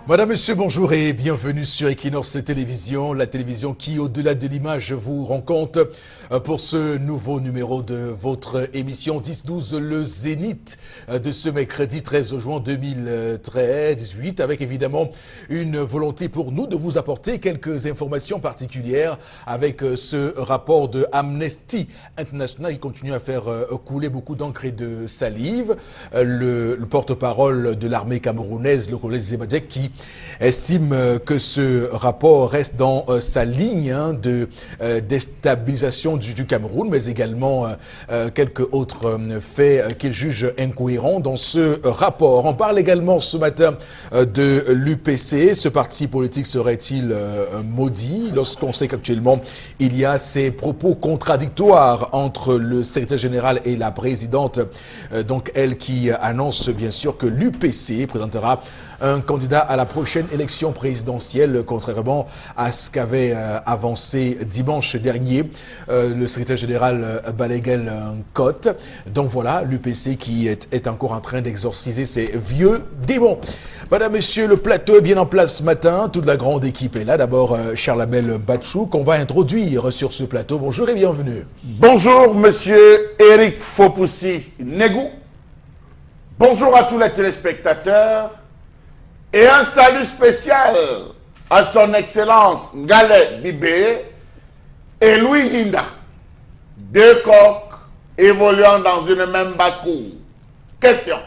Madame, Monsieur, bonjour et bienvenue sur Equinox Télévision, la télévision qui, au-delà de l'image, vous rend compte pour ce nouveau numéro de votre émission 10-12, le Zénith de ce mercredi 13 juin 2018, avec évidemment une volonté pour nous de vous apporter quelques informations particulières avec ce rapport de Amnesty International qui continue à faire couler beaucoup d'encre et de salive. Le porte-parole de l'armée camerounaise, le colonel Zebadiek, qui estime que ce rapport reste dans sa ligne de déstabilisation du Cameroun, mais également quelques autres faits qu'il juge incohérents dans ce rapport. On parle également ce matin de l'UPC. Ce parti politique serait-il maudit lorsqu'on sait qu'actuellement il y a ces propos contradictoires entre le secrétaire général et la présidente, donc elle qui annonce bien sûr que l'UPC présentera un candidat à la prochaine élection présidentielle, contrairement à ce qu'avait avancé dimanche dernier le secrétaire général Balaguel Cotte. Donc voilà, l'UPC qui est encore en train d'exorciser ces vieux démons. Madame, Messieurs, le plateau est bien en place ce matin. Toute la grande équipe est là. D'abord, Charles-Abel Batchou, qu'on va introduire sur ce plateau. Bonjour et bienvenue. Bonjour, monsieur Eric Fopoussi Negou. Bonjour à tous les téléspectateurs. Et un salut spécial à son Excellence Ngale Bibé et Louis Ginda, deux coqs évoluant dans une même basse-cour. Question.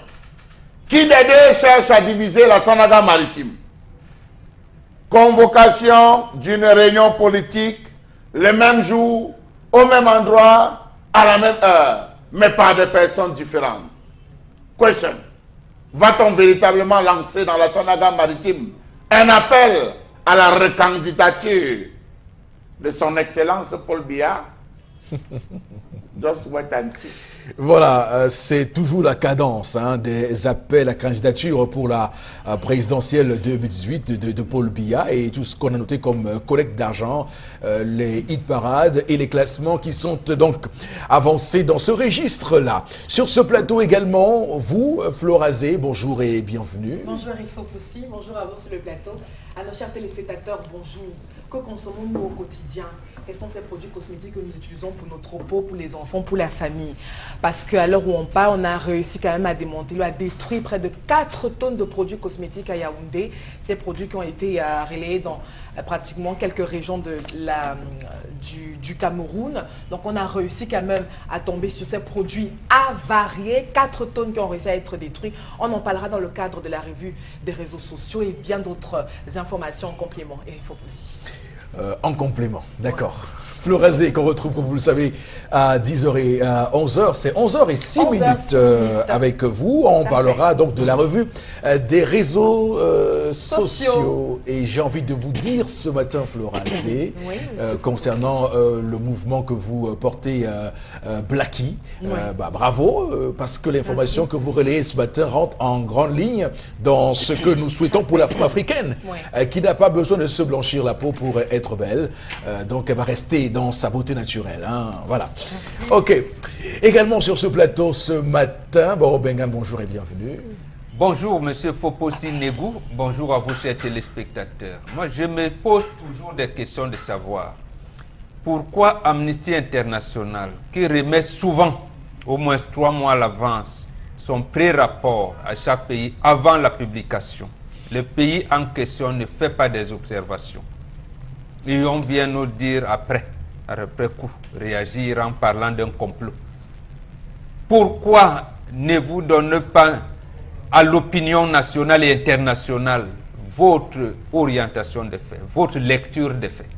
Qui des deux cherche à diviser la Sanaga maritime? Convocation d'une réunion politique le même jour, au même endroit, à la même heure, mais par des personnes différentes. Question. Va-t-on véritablement lancer dans la Sanaga maritime un appel à la recandidature de son Excellence Paul Biya? Just wait and see. Voilà, c'est toujours la cadence des appels à candidature pour la présidentielle 2018 de Paul Biya et tout ce qu'on a noté comme collecte d'argent, les hit parades et les classements qui sont donc avancés dans ce registre-là. Sur ce plateau également, vous, Florazé, bonjour et bienvenue. Bonjour Eric Fopoussi, bonjour à vous sur le plateau. Alors chers téléspectateurs, bonjour. Que consommons-nous au quotidien? Quels sont ces produits cosmétiques que nous utilisons pour notre peau, pour les enfants, pour la famille? Parce qu'à l'heure où on parle, on a réussi quand même à démanteler, à détruire près de 4 tonnes de produits cosmétiques à Yaoundé. Ces produits qui ont été relayés dans pratiquement quelques régions du Cameroun. Donc on a réussi quand même à tomber sur ces produits avariés, 4 tonnes qui ont réussi à être détruits. On en parlera dans le cadre de la revue des réseaux sociaux et bien d'autres informations en complément. Et il faut aussi. En complément, d'accord. Ouais. Florazé, qu'on retrouve, comme vous le savez, à 10h et à 11h. C'est 11h06 avec vous. On parlera donc de la revue des réseaux sociaux. Et j'ai envie de vous dire ce matin, Florazé, oui, concernant le mouvement que vous portez, Blacky. Oui. Bravo, parce que l'information que vous relayez ce matin rentre en grande ligne dans ce que nous souhaitons pour la femme africaine, oui. Qui n'a pas besoin de se blanchir la peau pour être belle. Donc elle va rester dans sa beauté naturelle. Voilà. Ok. Également sur ce plateau ce matin, Boro Bengan, bonjour et bienvenue. Bonjour, monsieur Fopoussi Negou. Bonjour à vous, chers téléspectateurs. Moi, je me pose toujours des questions de savoir pourquoi Amnesty International, qui remet souvent, au moins 3 mois à l'avance, son pré-rapport à chaque pays avant la publication, le pays en question ne fait pas des observations. Et on vient nous dire après coup, réagir en parlant d'un complot. Pourquoi ne vous donnez pas à l'opinion nationale et internationale votre orientation des faits, votre lecture des faits?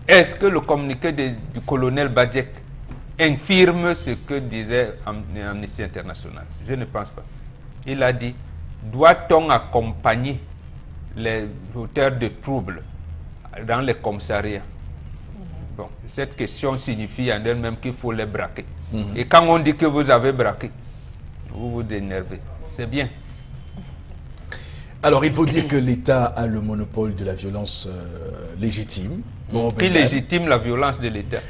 Est-ce que le communiqué du colonel Badiek infirme ce que disait Amnesty International? Je ne pense pas. Il a dit, doit-on accompagner les auteurs de troubles dans les commissariats? Bon, cette question signifie en elle-même qu'il faut les braquer. Et quand on dit que vous avez braqué, vous vous énervez. C'est bien. Alors, il faut dire que l'État a le monopole de la violence légitime. Qui légitime la violence de l'État?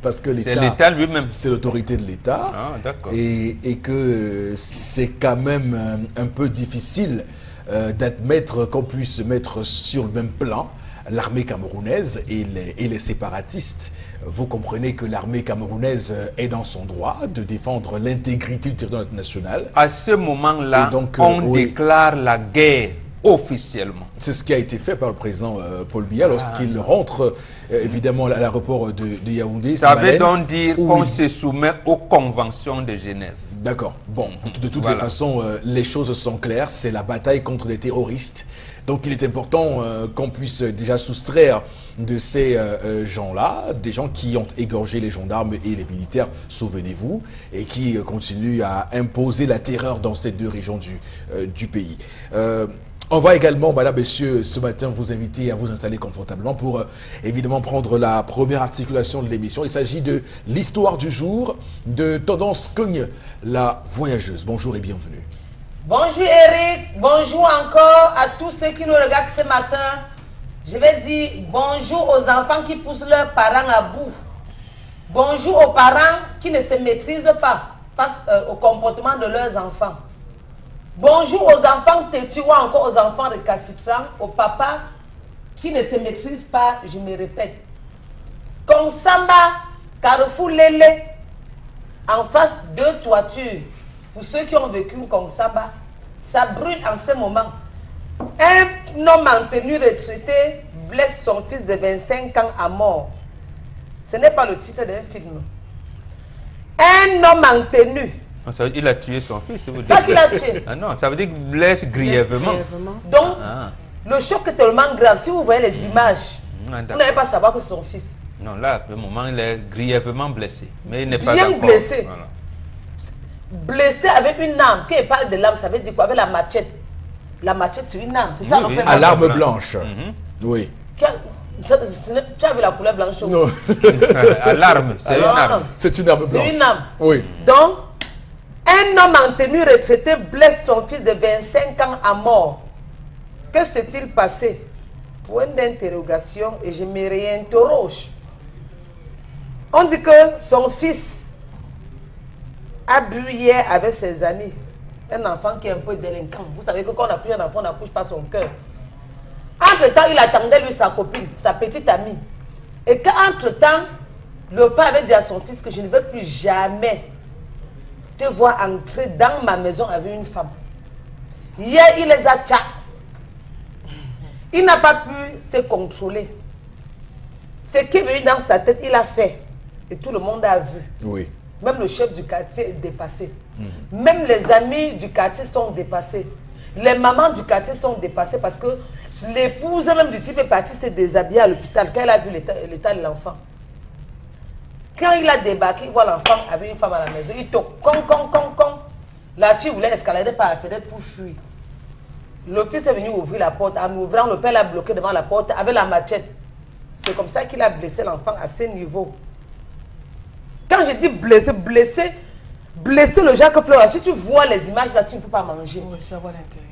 Parce que l'État, c'est l'État lui-même. C'est l'autorité de l'État. Ah, d'accord. Et que c'est quand même un peu difficile d'admettre qu'on puisse mettre sur le même plan l'armée camerounaise et les séparatistes. Vous comprenez que l'armée camerounaise est dans son droit de défendre l'intégrité du territoire national. À ce moment-là, donc, on déclare la guerre officiellement. C'est ce qui a été fait par le président Paul Biya lorsqu'il rentre évidemment à l'aéroport de Yaoundé. Ça veut donc dire qu'on se soumet aux conventions de Genève. D'accord. Bon, de toutes les façons, les choses sont claires. C'est la bataille contre les terroristes. Donc il est important qu'on puisse déjà soustraire de ces gens-là, des gens qui ont égorgé les gendarmes et les militaires, souvenez-vous, et qui continuent à imposer la terreur dans ces deux régions du pays. On va également, madame, messieurs, ce matin vous inviter à vous installer confortablement pour évidemment prendre la première articulation de l'émission. Il s'agit de l'histoire du jour de Tendance Cogne, la voyageuse. Bonjour et bienvenue. Bonjour Eric, bonjour encore à tous ceux qui nous regardent ce matin. Je vais dire bonjour aux enfants qui poussent leurs parents à bout. Bonjour aux parents qui ne se maîtrisent pas face au comportement de leurs enfants. Bonjour aux enfants têtus ou encore aux enfants de Cassitran, aux papas qui ne se maîtrisent pas, je me répète. Konsamba, Carrefour Lélé, en face de toitures. Pour ceux qui ont vécu comme ça brûle en ce moment. Un homme en tenue retraité blesse son fils de 25 ans à mort. Ce n'est pas le titre d'un film. Un homme en tenue. Ça veut dire qu'il a tué son fils. Pas qu'il a tué. Ah non, ça veut dire qu'il blesse grièvement. Donc, le choc est tellement grave. Si vous voyez les images, vous n'allez pas savoir que c'est son fils. Non, là, à ce moment, il est grièvement blessé. Mais il n'est pas bien encore blessé. Voilà. Blessé avec une arme. Quand il parle de l'arme, ça veut dire quoi? Avec la machette. La machette, c'est une arme. C'est ça, Oui, à l'arme blanche. Oui. Tu as vu la couleur blanche? Non. À l'arme, c'est une arme. C'est une arme blanche. C'est une arme. Oui. Donc, un homme en tenue retraité blesse son fils de 25 ans à mort. Que s'est-il passé? Point d'interrogation et je me réinterroge. On dit que son fils a bu hier avec ses amis. Un enfant qui est un peu délinquant. Vous savez que quand on accouche un enfant, on n'accouche pas son cœur. Entre-temps, il attendait lui sa copine, sa petite amie. Et qu'entre-temps, le père avait dit à son fils que je ne veux plus jamais te voir entrer dans ma maison avec une femme. Hier, il les a tchats. Il n'a pas pu se contrôler. Ce qui est venu dans sa tête, il a fait. Et tout le monde a vu. Oui. Même le chef du quartier est dépassé. Même les amis du quartier sont dépassés. Les mamans du quartier sont dépassées parce que l'épouse même du type est partie se déshabiller à l'hôpital quand elle a vu l'état de l'enfant. Quand il a débarqué, il voit l'enfant avec une femme à la maison. Il toque, con. La fille voulait escalader par la fenêtre pour fuir. Le fils est venu ouvrir la porte. En ouvrant, le père l'a bloqué devant la porte avec la machette. C'est comme ça qu'il a blessé l'enfant à ce niveau. Quand je dis blessé le Jacques Fleur, si tu vois les images là, tu ne peux pas manger. Oui, ça va à l'intérieur.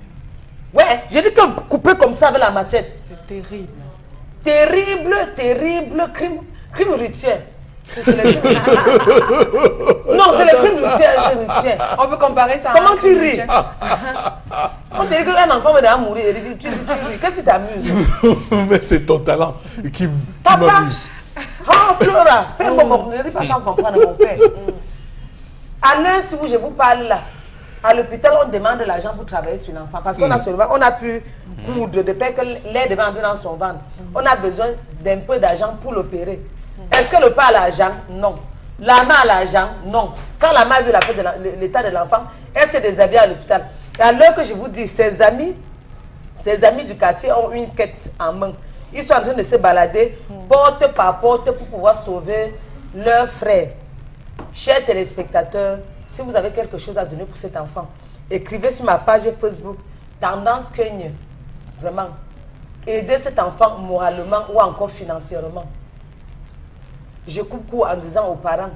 Ouais, j'ai dit que couper comme ça avec la machette. C'est terrible. Terrible crime routier. Non, c'est le crime routier. On peut comparer ça. Comment tu ris? On te dit qu'un enfant va mourir, tu ris. Qu'est-ce qui t'amuse? Mais c'est ton talent qui Papa, m'amuse. ah, Flora, ne dis pas sans comprendre mon père. À l'heure où je vous parle là, à l'hôpital, on demande de l'argent pour travailler sur l'enfant. Parce qu'on a seulement, on a pu coudre de peur que l'air devait entrer dans son ventre. On a besoin d'un peu d'argent pour l'opérer. Est-ce que le père a l'argent? Non. La mère a l'argent? Non. Quand la mère a vu l'état de l'enfant, elle s'est déshabillée à l'hôpital. Et à l'heure que je vous dis, ses amis du quartier ont une quête en main. Ils sont en train de se balader porte par porte pour pouvoir sauver leur frère. Chers téléspectateurs, si vous avez quelque chose à donner pour cet enfant, écrivez sur ma page Facebook Tendance Cogne. Vraiment. Aidez cet enfant moralement ou encore financièrement. Je coupe court en disant aux parents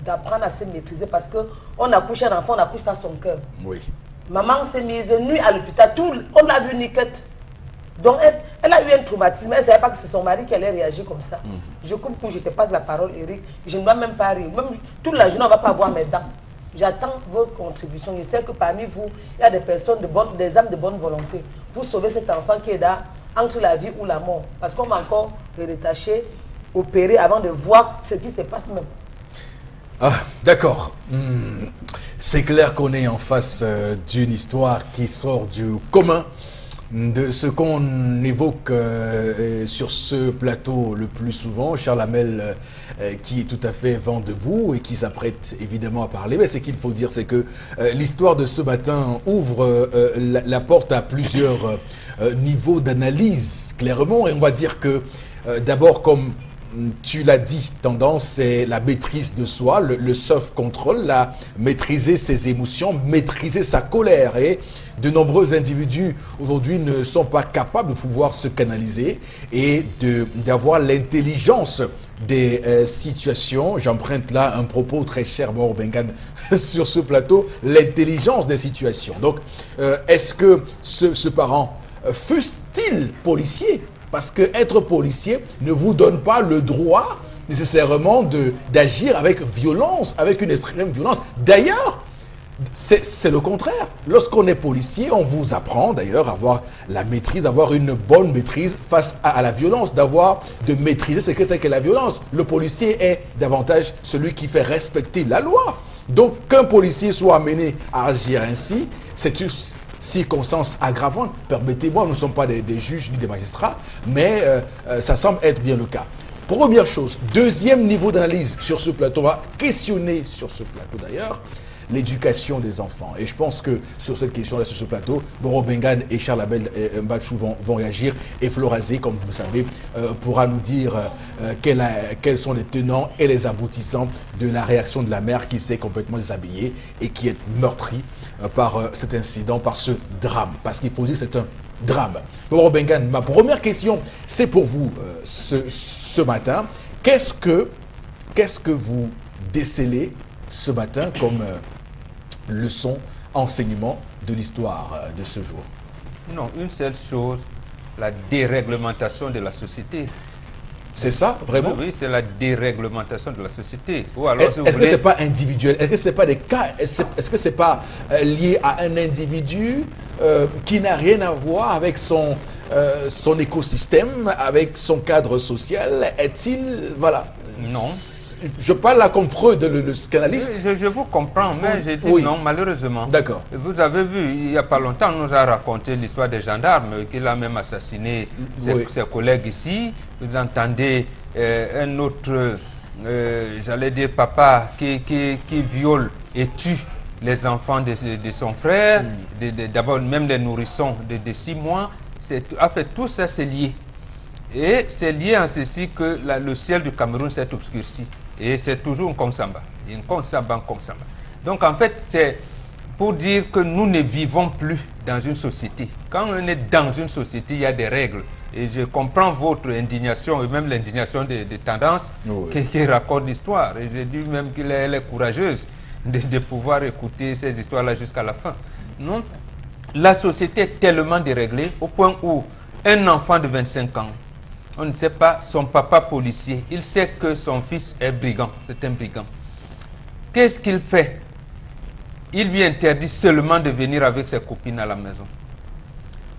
d'apprendre à se maîtriser parce qu'on accouche un enfant, on n'accouche pas son cœur. Oui. Maman s'est mise nuit à l'hôpital, on l'a vu niquette. Donc elle a eu un traumatisme, elle ne savait pas que c'est son mari qui allait réagir comme ça. Je coupe court, je te passe la parole, Eric. Je ne dois même pas rire. Même toute la journée, on ne va pas voir mes dents. J'attends votre contribution. Je sais que parmi vous, il y a des personnes, des âmes de bonne volonté. pour sauver cet enfant qui est là entre la vie ou la mort. Parce qu'on va encore le détacher, opérer avant de voir ce qui se passe même. Ah, d'accord. C'est clair qu'on est en face d'une histoire qui sort du commun de ce qu'on évoque sur ce plateau le plus souvent. Charles Hamel, qui est tout à fait vent debout et qui s'apprête évidemment à parler. Mais ce qu'il faut dire, c'est que l'histoire de ce matin ouvre la porte à plusieurs niveaux d'analyse, clairement. Et on va dire que d'abord, comme tu l'as dit, tendance, c'est la maîtrise de soi, le self-control, la maîtriser ses émotions, maîtriser sa colère. Et de nombreux individus aujourd'hui ne sont pas capables de pouvoir se canaliser et d'avoir l'intelligence des situations. J'emprunte là un propos très cher, Mauro Bengan, sur ce plateau, l'intelligence des situations. Donc, est-ce que ce parent, fût-il policier, parce que être policier ne vous donne pas le droit nécessairement d'agir avec violence, avec une extrême violence. D'ailleurs, c'est le contraire. Lorsqu'on est policier, on vous apprend d'ailleurs à avoir la maîtrise, avoir une bonne maîtrise face à la violence, de maîtriser ce que c'est que la violence. Le policier est davantage celui qui fait respecter la loi. Donc qu'un policier soit amené à agir ainsi, c'est une circonstances aggravantes. Permettez-moi, nous ne sommes pas des juges ni des magistrats, mais ça semble être bien le cas. Première chose. Deuxième niveau d'analyse sur ce plateau, on va questionner sur ce plateau d'ailleurs l'éducation des enfants. Et je pense que sur cette question-là, sur ce plateau, Mauro Bengan et Charles Hamel Mbachou vont réagir. Et Florazé, comme vous savez, pourra nous dire quels sont les tenants et les aboutissants de la réaction de la mère qui s'est complètement déshabillée et qui est meurtrie par cet incident, par ce drame. Parce qu'il faut dire que c'est un drame. Mauro Bengan, ma première question, c'est pour vous ce matin. Qu'est-ce que vous décelez ce matin comme leçon, enseignement de l'histoire de ce jour? Non, une seule chose, la déréglementation de la société. C'est ça, vraiment? Oui, c'est la déréglementation de la société. Ou alors, est-ce que ce n'est pas individuel? Est-ce que ce n'est pas des cas? Est-ce que ce n'est pas lié à un individu qui n'a rien à voir avec son écosystème, avec son cadre social? Est-il... Voilà. Non. Je parle là comme Freud, le psychanalyste. Je vous comprends, mais j'ai dit oui. Non, malheureusement. D'accord. Vous avez vu, il n'y a pas longtemps, on nous a raconté l'histoire des gendarmes, qu'il a même assassiné ses collègues ici. Vous entendez un autre, j'allais dire papa, qui viole et tue les enfants de son frère, d'abord même les nourrissons de 6 mois. En fait, tout ça c'est lié. Et c'est lié en ceci que le ciel du Cameroun s'est obscurci. Et c'est toujours un Konsamba. Donc en fait, c'est pour dire que nous ne vivons plus dans une société. Quand on est dans une société, il y a des règles. Et je comprends votre indignation et même l'indignation des tendances qui racontent l'histoire. Et je dis même qu'elle est courageuse de pouvoir écouter ces histoires-là jusqu'à la fin. Non, la société est tellement déréglée au point où un enfant de 25 ans, on ne sait pas, son papa policier, il sait que son fils est brigand, c'est un brigand. Qu'est-ce qu'il fait? Il lui interdit seulement de venir avec ses copines à la maison.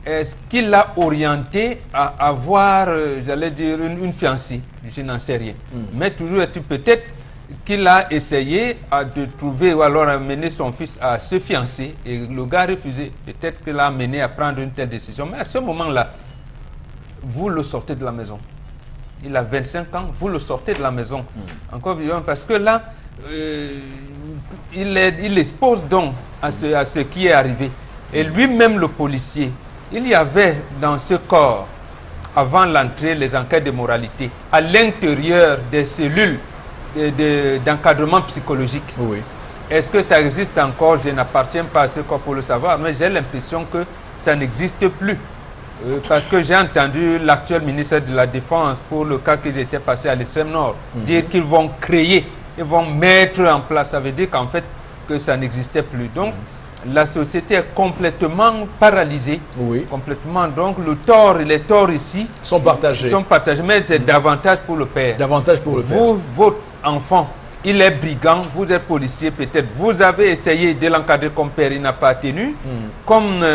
Est-ce qu'il l'a orienté à avoir, j'allais dire, une fiancée? Je n'en sais rien. Mais toujours est-il peut-être qu'il a essayé de trouver ou alors amener son fils à se fiancer et le gars a refusé. Peut-être qu'il l'a amené à prendre une telle décision. Mais à ce moment-là, vous le sortez de la maison. Il a 25 ans, vous le sortez de la maison. Encore vivant, parce que là, il expose donc à ce qui est arrivé. Et lui-même, le policier, il y avait dans ce corps, avant l'entrée, les enquêtes de moralité, à l'intérieur des cellules d'encadrement psychologique. Oui. Est-ce que ça existe encore? Je n'appartiens pas à ce corps pour le savoir, mais j'ai l'impression que ça n'existe plus. Parce que j'ai entendu l'actuel ministre de la Défense, pour le cas que j'étais passé à l'extrême nord, dire qu'ils vont créer, ils vont mettre en place. Ça veut dire qu'en fait, que ça n'existait plus. Donc, la société est complètement paralysée. Oui. Complètement. Donc, les torts ici sont partagés. Mais c'est davantage pour le père. Davantage pour le père. Votre enfant il est brigand, vous êtes policier peut-être, vous avez essayé de l'encadrer comme père, il n'a pas tenu, comme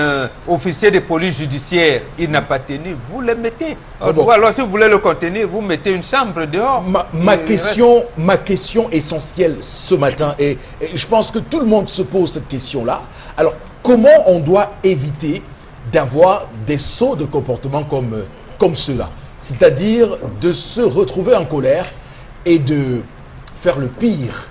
officier de police judiciaire, il n'a pas tenu, vous le mettez. Ou alors si vous voulez le contenir, vous mettez une chambre dehors. Ma question essentielle ce matin, et je pense que tout le monde se pose cette question-là, alors comment on doit éviter d'avoir des sauts de comportement comme ceux-là, c'est-à-dire de se retrouver en colère et de faire le pire,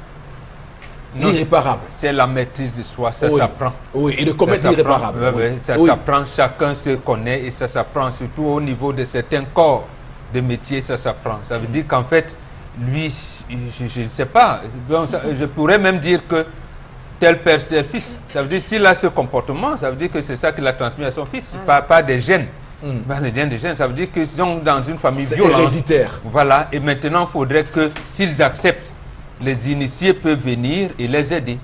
l'irréparable. C'est la maîtrise de soi, ça s'apprend. Oui, et de commettre l'irréparable. Ça s'apprend, chacun se connaît et ça s'apprend, surtout au niveau de certains corps de métier, ça s'apprend. Ça veut dire qu'en fait, lui, je ne sais pas, je pourrais même dire que tel père, tel fils. Ça veut dire s'il a ce comportement, ça veut dire que c'est ça qu'il a transmis à son fils, pas des gènes. Les gènes, ça veut dire qu'ils sont dans une famille violente. C'est héréditaire. Voilà, et maintenant, il faudrait que s'ils acceptent, les initiés peuvent venir et les aider.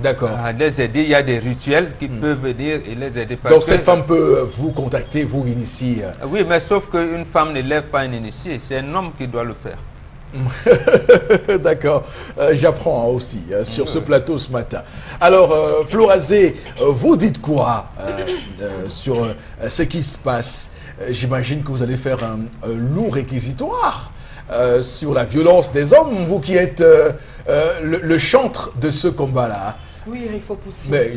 D'accord. Les aider, il y a des rituels qui peuvent venir et les aider. Donc cette femme peut vous contacter, vous initier. Oui, mais sauf qu'une femme ne lève pas un initié, c'est un homme qui doit le faire. D'accord, j'apprends aussi sur ce plateau ce matin. Alors, Florazé, vous dites quoi sur ce qui se passe? J'imagine que vous allez faire un lourd réquisitoire sur la violence des hommes, vous qui êtes le chantre de ce combat-là. Oui, il faut pousser. Mais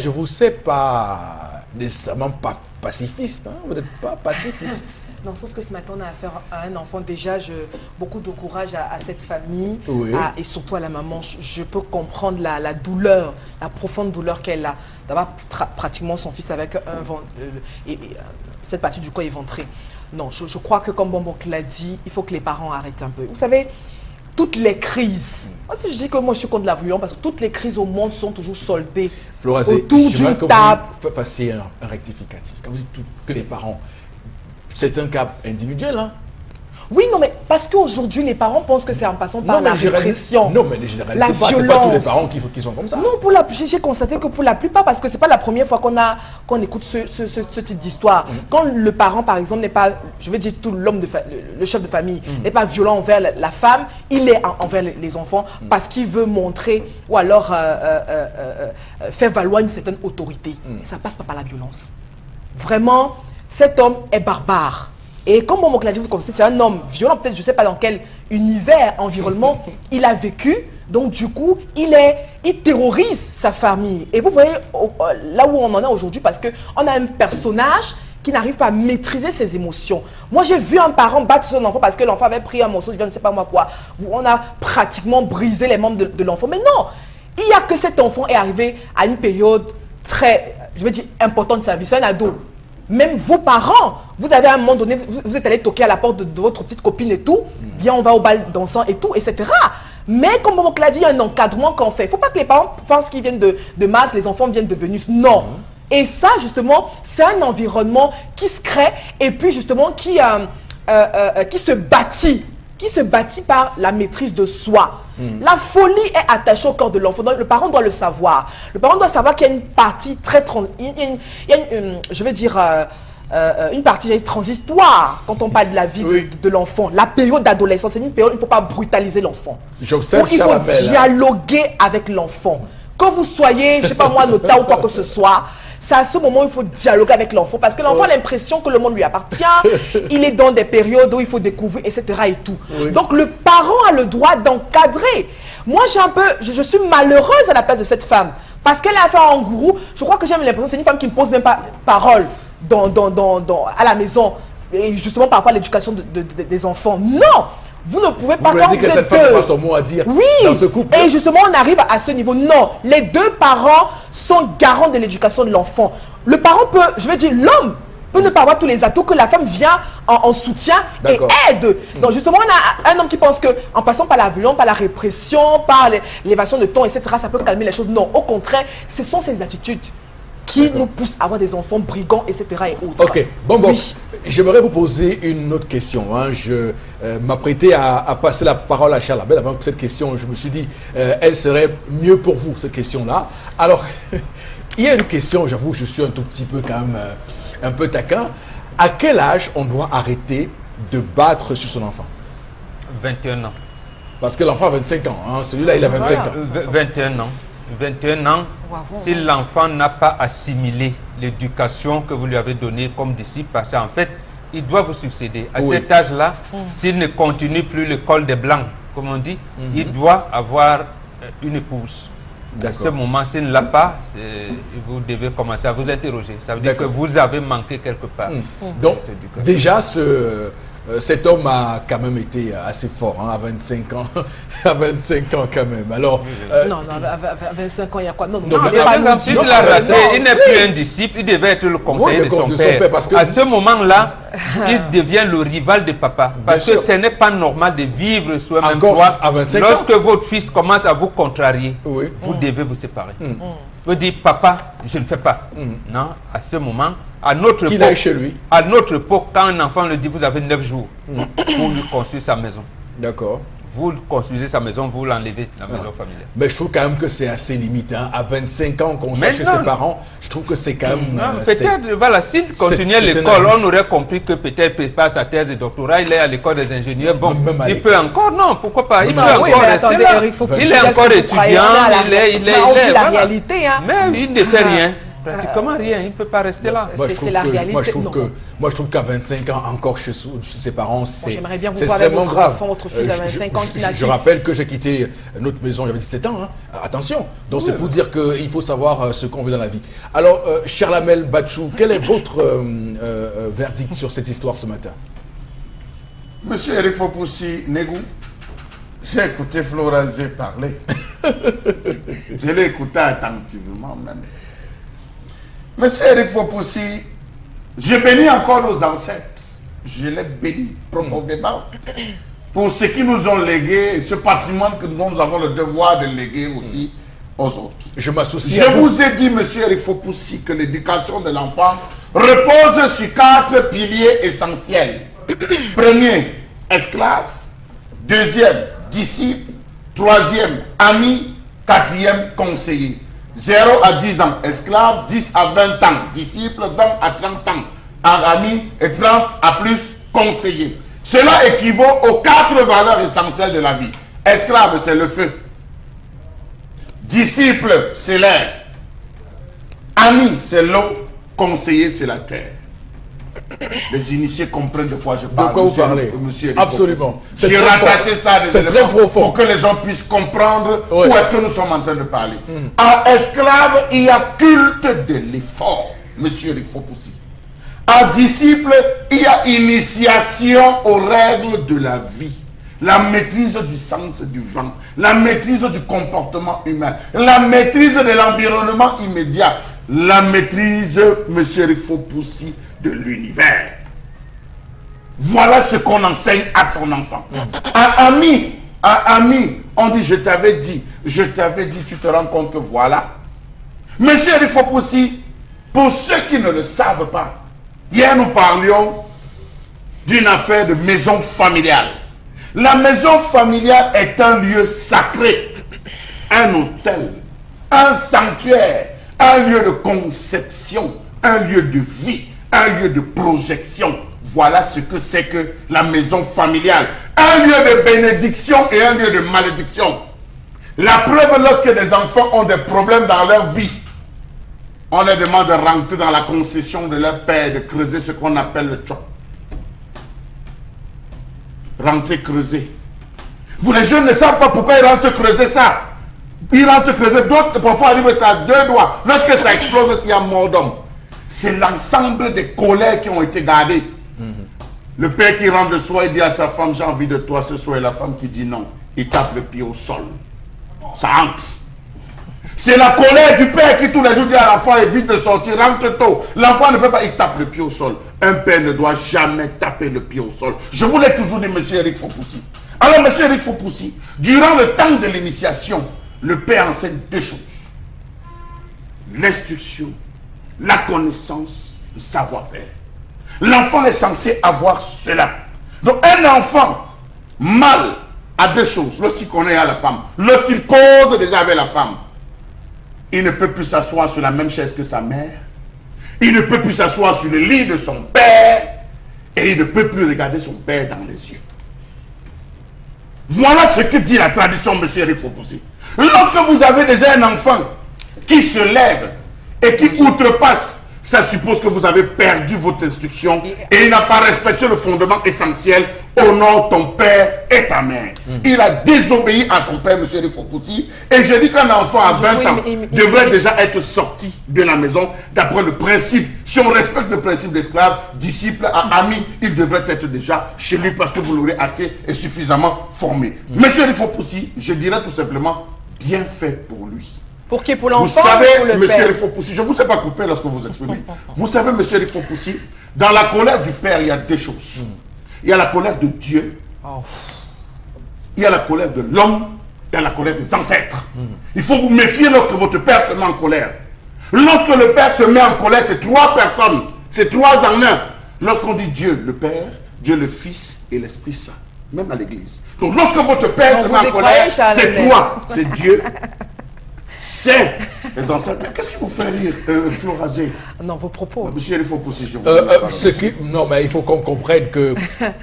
je ne vous sais pas nécessairement pas pacifiste, hein? Vous n'êtes pas pacifiste. Non, sauf que ce matin, on a affaire à un enfant. Déjà, beaucoup de courage à cette famille et surtout à la maman. Je peux comprendre la douleur, la profonde douleur qu'elle a d'avoir pratiquement son fils avec cette partie du corps éventrée. Non, je crois que comme Bonbon l'a dit, il faut que les parents arrêtent un peu. Vous savez, toutes les crises, moi si je dis que moi je suis contre la violence, parce que toutes les crises au monde sont toujours soldées autour d'une table. Vous fassiez un rectificatif. Quand vous dites que les parents, c'est un cas individuel, hein? Oui, non, mais parce qu'aujourd'hui, les parents pensent que c'est en passant par la répression. Non, mais les généralistes, c'est pas tous les parents qui sont comme ça. Non, j'ai constaté que pour la plupart, parce que c'est pas la première fois qu'on écoute ce type d'histoire. Quand le parent, par exemple, n'est pas, je veux dire, tout le chef de famille, n'est pas violent envers la femme, il est envers les enfants parce qu'il veut montrer ou alors faire valoir une certaine autorité. Et ça passe pas par la violence. Vraiment, cet homme est barbare. Et comme mon l'a dit, vous constatez, c'est un homme violent, peut-être je ne sais pas dans quel univers, environnement il a vécu. Donc du coup, il terrorise sa famille. Et vous voyez là où on en est aujourd'hui, parce qu'on a un personnage qui n'arrive pas à maîtriser ses émotions. Moi, j'ai vu un parent battre son enfant parce que l'enfant avait pris un morceau de viande, je ne sais pas moi quoi. On a pratiquement brisé les membres de l'enfant. Mais non, il n'y a que cet enfant est arrivé à une période très, je veux dire, importante de sa vie. C'est un ado. Même vos parents, vous avez à un moment donné, vous êtes allé toquer à la porte de votre petite copine et tout, viens, on va au bal dansant et tout, etc. Mais comme on l'a dit, il y a un encadrement qu'on fait. Il ne faut pas que les parents pensent qu'ils viennent de Mars, les enfants viennent de Vénus. Non. Et ça, justement, c'est un environnement qui se crée et puis justement qui se bâtit par la maîtrise de soi. La folie est attachée au corps de l'enfant. Le parent doit le savoir. Le parent doit savoir qu'il y a une partie très... une partie transitoire quand on parle de la vie de l'enfant. La période d'adolescence, c'est une période où il ne faut pas brutaliser l'enfant. J'observe il faut dialoguer avec l'enfant. Que vous soyez, je ne sais pas moi, notaire ou quoi que ce soit, c'est à ce moment où il faut dialoguer avec l'enfant. Parce que l'enfant a l'impression que le monde lui appartient. Il est dans des périodes où il faut découvrir, etc. et tout. Donc le parent a le droit d'encadrer. Moi, je suis malheureuse à la place de cette femme. Parce qu'elle a fait un gourou. Je crois que j'ai l'impression que c'est une femme qui ne pose même pas parole à la maison. Et justement par rapport à l'éducation des enfants. Non! Vous ne pouvez pas... Vous voulez dire que cette femme n'a pas son mot à dire dans ce couple? Et justement, on arrive à ce niveau. Non, les deux parents sont garants de l'éducation de l'enfant. Le parent peut, je veux dire, l'homme peut ne pas avoir tous les atouts que la femme vient en soutien et aide. Donc justement, on a un homme qui pense qu'en passant par la violence, par la répression, par l'élévation de ton, etc., ça peut calmer les choses. Non, au contraire, ce sont ces attitudes qui nous poussent à avoir des enfants brigands, etc. et autres. Ok, bon, j'aimerais vous poser une autre question. Hein. Je m'apprêtais à passer la parole à Charles Abel avant que cette question, je me suis dit, elle serait mieux pour vous, cette question-là. Alors, il y a une question, j'avoue, je suis un tout petit peu quand même, un peu taquin. À quel âge on doit arrêter de battre sur son enfant? 21 ans. Parce que l'enfant a 25 ans. Hein. Celui-là, il a 25 ans. 21 ans. 21 ans, si l'enfant n'a pas assimilé l'éducation que vous lui avez donnée comme disciple, parce qu'en fait, il doit vous succéder. À cet âge-là, s'il ne continue plus l'école des Blancs, comme on dit, il doit avoir une épouse. À ce moment, s'il ne l'a pas, vous devez commencer à vous interroger. Ça veut dire que vous avez manqué quelque part. Donc, déjà, cet homme a quand même été assez fort, hein, à 25 ans. À 25 ans quand même. Alors, non, à 25 ans, il y a quoi? Non, mais pas nous il l'a raté, il n'est plus un disciple, il devait être le conseiller de son père. Parce que à ce moment-là, il devient le rival de papa. Parce que ce n'est pas normal de vivre sur un même toit. Lorsque votre fils commence à vous contrarier, vous devez vous séparer. Vous dites, papa, je ne fais pas. Non, à ce moment, à notre époque, aille chez lui. À notre époque, quand un enfant le dit, vous avez 9 jours pour lui construire sa maison. D'accord. Vous construisez sa maison, vous l'enlevez, la maison familiale. Mais je trouve quand même que c'est assez limite. Hein. À 25 ans, qu'on soit chez ses parents, je trouve que c'est quand même... Peut-être, voilà, s'il continuait l'école, on aurait compris que peut-être il prépare sa thèse de doctorat, il est à l'école des ingénieurs. Bon, il peut encore, non, pourquoi pas, il peut encore rester là. Il est encore étudiant, il est la réalité. Mais il ne fait rien. Pratiquement rien, il ne peut pas rester là. C'est la réalité. Moi, je trouve qu'à 25 ans, encore chez ses parents, c'est j'aimerais bien vous parler de votre grave. enfant, votre fils à 25 ans qui n'a Je rappelle que j'ai quitté notre maison, j'avais 17 ans. Hein. Attention. Donc, c'est pour dire qu'il faut savoir ce qu'on veut dans la vie. Alors, cher Lamel Bachou, quel est votre verdict sur cette histoire ce matin? Monsieur Eric Fopoussi Negou, j'ai écouté Florazé parler. Je l'ai écouté attentivement même. Monsieur Eric Fopoussi, je bénis encore nos ancêtres. Je les bénis profondément pour ce qu'ils nous ont légué et ce patrimoine que nous avons le devoir de léguer aussi aux autres. Je m'associe Je vous ai dit, monsieur Eric Fopoussi, que l'éducation de l'enfant repose sur 4 piliers essentiels. Premier, esclave. Deuxième, disciple. Troisième, ami. Quatrième, conseiller. 0 à 10 ans, esclave, 10 à 20 ans, disciple, 20 à 30 ans, ami, et 30 à plus, conseiller. Cela équivaut aux 4 valeurs essentielles de la vie. Esclave, c'est le feu. Disciple, c'est l'air. Ami, c'est l'eau. Conseiller, c'est la terre. Les initiés comprennent de quoi je parle. De quoi vous parlez? Monsieur Absolument. J'ai rattaché ça à des éléments pour que les gens puissent comprendre où est-ce que nous sommes en train de parler. En esclave, il y a culte de l'effort, monsieur Eric Fopoussi. En disciple, il y a initiation aux règles de la vie. La maîtrise du sens du vent, la maîtrise du comportement humain, la maîtrise de l'environnement immédiat, la maîtrise, monsieur Eric Fopoussi, de l'univers. Voilà ce qu'on enseigne à son enfant. Un ami, on dit je t'avais dit, tu te rends compte que voilà. Monsieur Eric Fopoussi, pour ceux qui ne le savent pas, hier nous parlions d'une affaire de maison familiale. La maison familiale est un lieu sacré, un hôtel, un sanctuaire, un lieu de conception, un lieu de vie, un lieu de projection. Voilà ce que c'est que la maison familiale. Un lieu de bénédiction et un lieu de malédiction. La preuve, lorsque des enfants ont des problèmes dans leur vie, on leur demande de rentrer dans la concession de leur père, de creuser ce qu'on appelle le chop. Rentrer creuser. Vous les jeunes ne savent pas pourquoi ils rentrent creuser ça. Ils rentrent creuser, d'autres parfois arrivent ça à 2 doigts. Lorsque ça explose, il y a mort d'homme. C'est l'ensemble des colères qui ont été gardées. Le père qui rentre le soir, il dit à sa femme, j'ai envie de toi ce soir. Et la femme qui dit non, il tape le pied au sol. Ça entre. C'est la colère du père qui tous les jours dit à l'enfant, évite de sortir, rentre tôt. L'enfant ne fait pas, il tape le pied au sol. Un père ne doit jamais taper le pied au sol. Je vous l'ai toujours dit, monsieur Eric Fopoussi. Alors, monsieur Eric Fopoussi, durant le temps de l'initiation, le père enseigne 2 choses. L'instruction, la connaissance, le savoir-faire. L'enfant est censé avoir cela. Donc un enfant mâle a 2 choses lorsqu'il connaît la femme. Lorsqu'il cause déjà avec la femme, il ne peut plus s'asseoir sur la même chaise que sa mère. Il ne peut plus s'asseoir sur le lit de son père. Et il ne peut plus regarder son père dans les yeux. Voilà ce que dit la tradition, monsieur Eric Fopoussi. Lorsque vous avez déjà un enfant qui se lève et qui outrepasse, ça suppose que vous avez perdu votre instruction et il n'a pas respecté le fondement essentiel. Honore ton père et ta mère. Il a désobéi à son père, monsieur Eric Fopoussi. Et je dis qu'un enfant à 20 ans devrait déjà être sorti de la maison d'après le principe. Si on respecte le principe d'esclave, disciple à ami, il devrait être déjà chez lui parce que vous l'aurez assez et suffisamment formé. Monsieur Eric Fopoussi, je dirais tout simplement bien fait pour lui. Pour qui? Pour Vous l'enfant? savez, pour le monsieur père? Eric Fopoussi, je ne vous ai pas coupé lorsque vous exprimez. Vous savez, monsieur Eric Fopoussi, dans la colère du père, il y a deux choses. Il y a la colère de Dieu, il y a la colère de l'homme, il y a la colère des ancêtres. Il faut vous méfier lorsque votre père se met en colère. Lorsque le père se met en colère, c'est trois personnes, c'est trois en un. Lorsqu'on dit Dieu le Père, Dieu le Fils et l'Esprit Saint, même à l'église. Donc lorsque votre père se met en colère, c'est toi, c'est Dieu. C'est les ancêtres. Mais qu'est-ce qui vous fait rire, Florazé? Non, vos propos. Monsieur, il faut pousser. Non, mais il faut qu'on comprenne que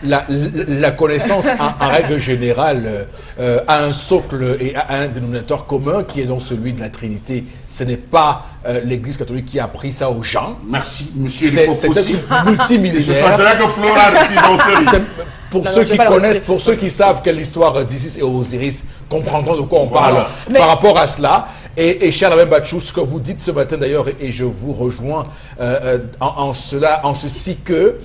la connaissance, en règle générale, a un socle et a un dénominateur commun qui est donc celui de la Trinité. Ce n'est pas l'Église catholique qui a appris ça aux gens. Merci, monsieur. Il faut C'est pousser. multimillénaire. Je sentirais que Flora, Pour ceux qui connaissent, pour ceux qui savent quelle histoire d'Isis et Osiris comprendront de quoi on parle par rapport à cela. Et cher Alain Bachou, ce que vous dites ce matin d'ailleurs, et je vous rejoins en ceci que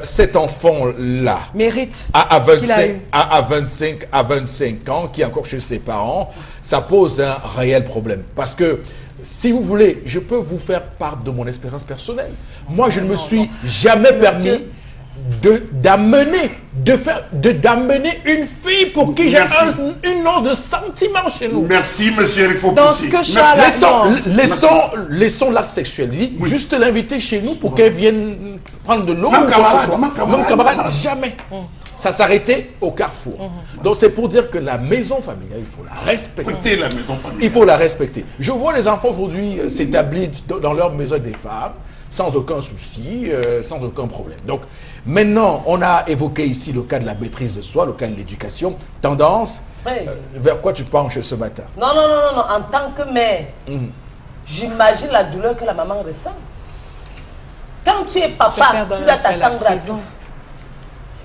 cet enfant-là mérite à 25 ans, qui est encore chez ses parents, ça pose un réel problème. Parce que si vous voulez, je peux vous faire part de mon expérience personnelle. Moi, je ne me suis jamais permis d'amener une fille pour qui j'ai une once de sentiment chez nous. Merci, monsieur Eric Fopoussi. Dans ce que Charles laissons l'acte sexuel. Juste l'inviter chez nous pour qu'elle vienne prendre de l'eau. Mon camarade, jamais. Ça s'arrêtait au carrefour. Donc c'est pour dire que la maison familiale, il faut la respecter. La maison familiale. Il faut la respecter. Je vois les enfants aujourd'hui s'établir dans leur maison des femmes, sans aucun souci, sans aucun problème. Donc, maintenant, on a évoqué ici le cas de la maîtrise de soi, le cas de l'éducation. Tendance, vers quoi tu penches ce matin? Non. En tant que mère, j'imagine la douleur que la maman ressent. Quand tu es papa, tu dois t'attendre à tout.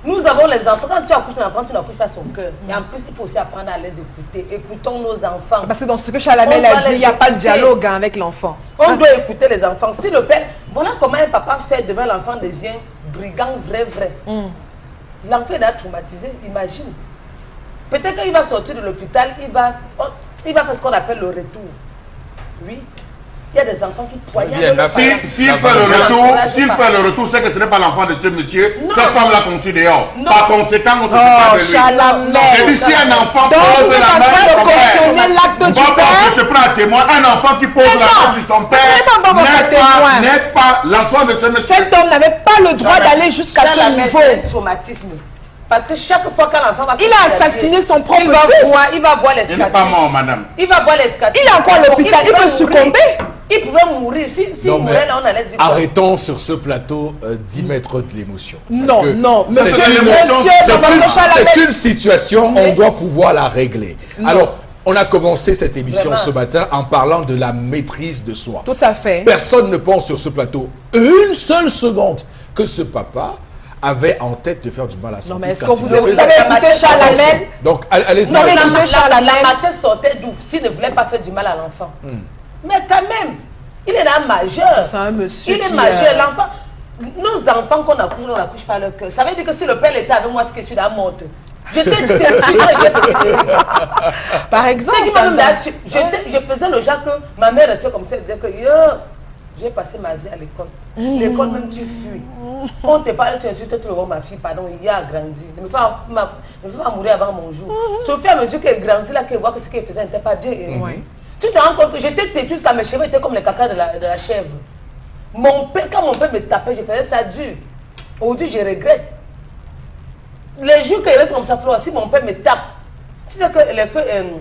Nous avons les enfants. Quand tu accouches un enfant, tu n'accouches pas son cœur. Et en plus, il faut aussi apprendre à les écouter. Écoutons nos enfants. Parce que dans ce que Chalamel a dit, il n'y a pas de dialogue avec l'enfant. On doit écouter les enfants. Si le père... Voilà comment un papa fait demain, l'enfant devient brigand vrai. L'enfant est traumatisé, imagine. Peut-être qu'il va sortir de l'hôpital, il va faire ce qu'on appelle le retour. Oui. Il y a des enfants qui poignardent. S'il fait le retour, c'est que ce n'est pas l'enfant de ce monsieur. Non. Cette femme l'a conçu dehors. Non. Par conséquent, on se sépare de lui. J'ai dit si un enfant pose la main sur son père, je te prends à témoin. Un enfant qui pose la main sur son père n'est pas l'enfant de ce monsieur. Cet homme n'avait pas le droit d'aller jusqu'à ce niveau. C'est un traumatisme. Parce que chaque fois qu'un enfant va... Il a assassiné son propre fils. Il va voir les scatus. Il n'est pas mort, madame. Il va voir les scatus. Il est encore à l'hôpital. Il peut succomber. Il pouvait mourir. S'il mourait, là, on allait dire... Arrêtons sur ce plateau d'y mettre de l'émotion. Non. C'est une situation, on doit pouvoir la régler. Alors, on a commencé cette émission ce matin en parlant de la maîtrise de soi. Tout à fait. Personne ne pense sur ce plateau une seule seconde que ce papa avait en tête de faire du mal à son fils. Non, mais est-ce que vous avez écouté Chalamel? Donc, allez-y. La matière sortait d'où s'il ne voulait pas faire du mal à l'enfant. Mais quand même, il est là majeur. C'est un monsieur. Il est majeur. L'enfant, nos enfants qu'on accouche, on n'accouche pas leur cœur. Ça veut dire que si le père était avec moi, c'est que je suis là morte. J'étais par exemple, je faisais le genre que ma mère restait comme ça, elle disait que j'ai passé ma vie à l'école. L'école même tu fuis. On te parle, tu insultes tout le monde, ma fille, pardon, il a grandi. Ne me fais pas mourir avant mon jour. Sauf à mesure qu'elle grandit, là, qu'elle voit que ce qu'elle faisait n'était pas bien. Tu te rends compte que j'étais têtue jusqu'à mes cheveux étaient comme les caca de la chèvre. Quand mon père me tapait, je faisais ça dur. Aujourd'hui, je regrette. Les jours qu'il reste comme ça, si mon père me tape, tu sais que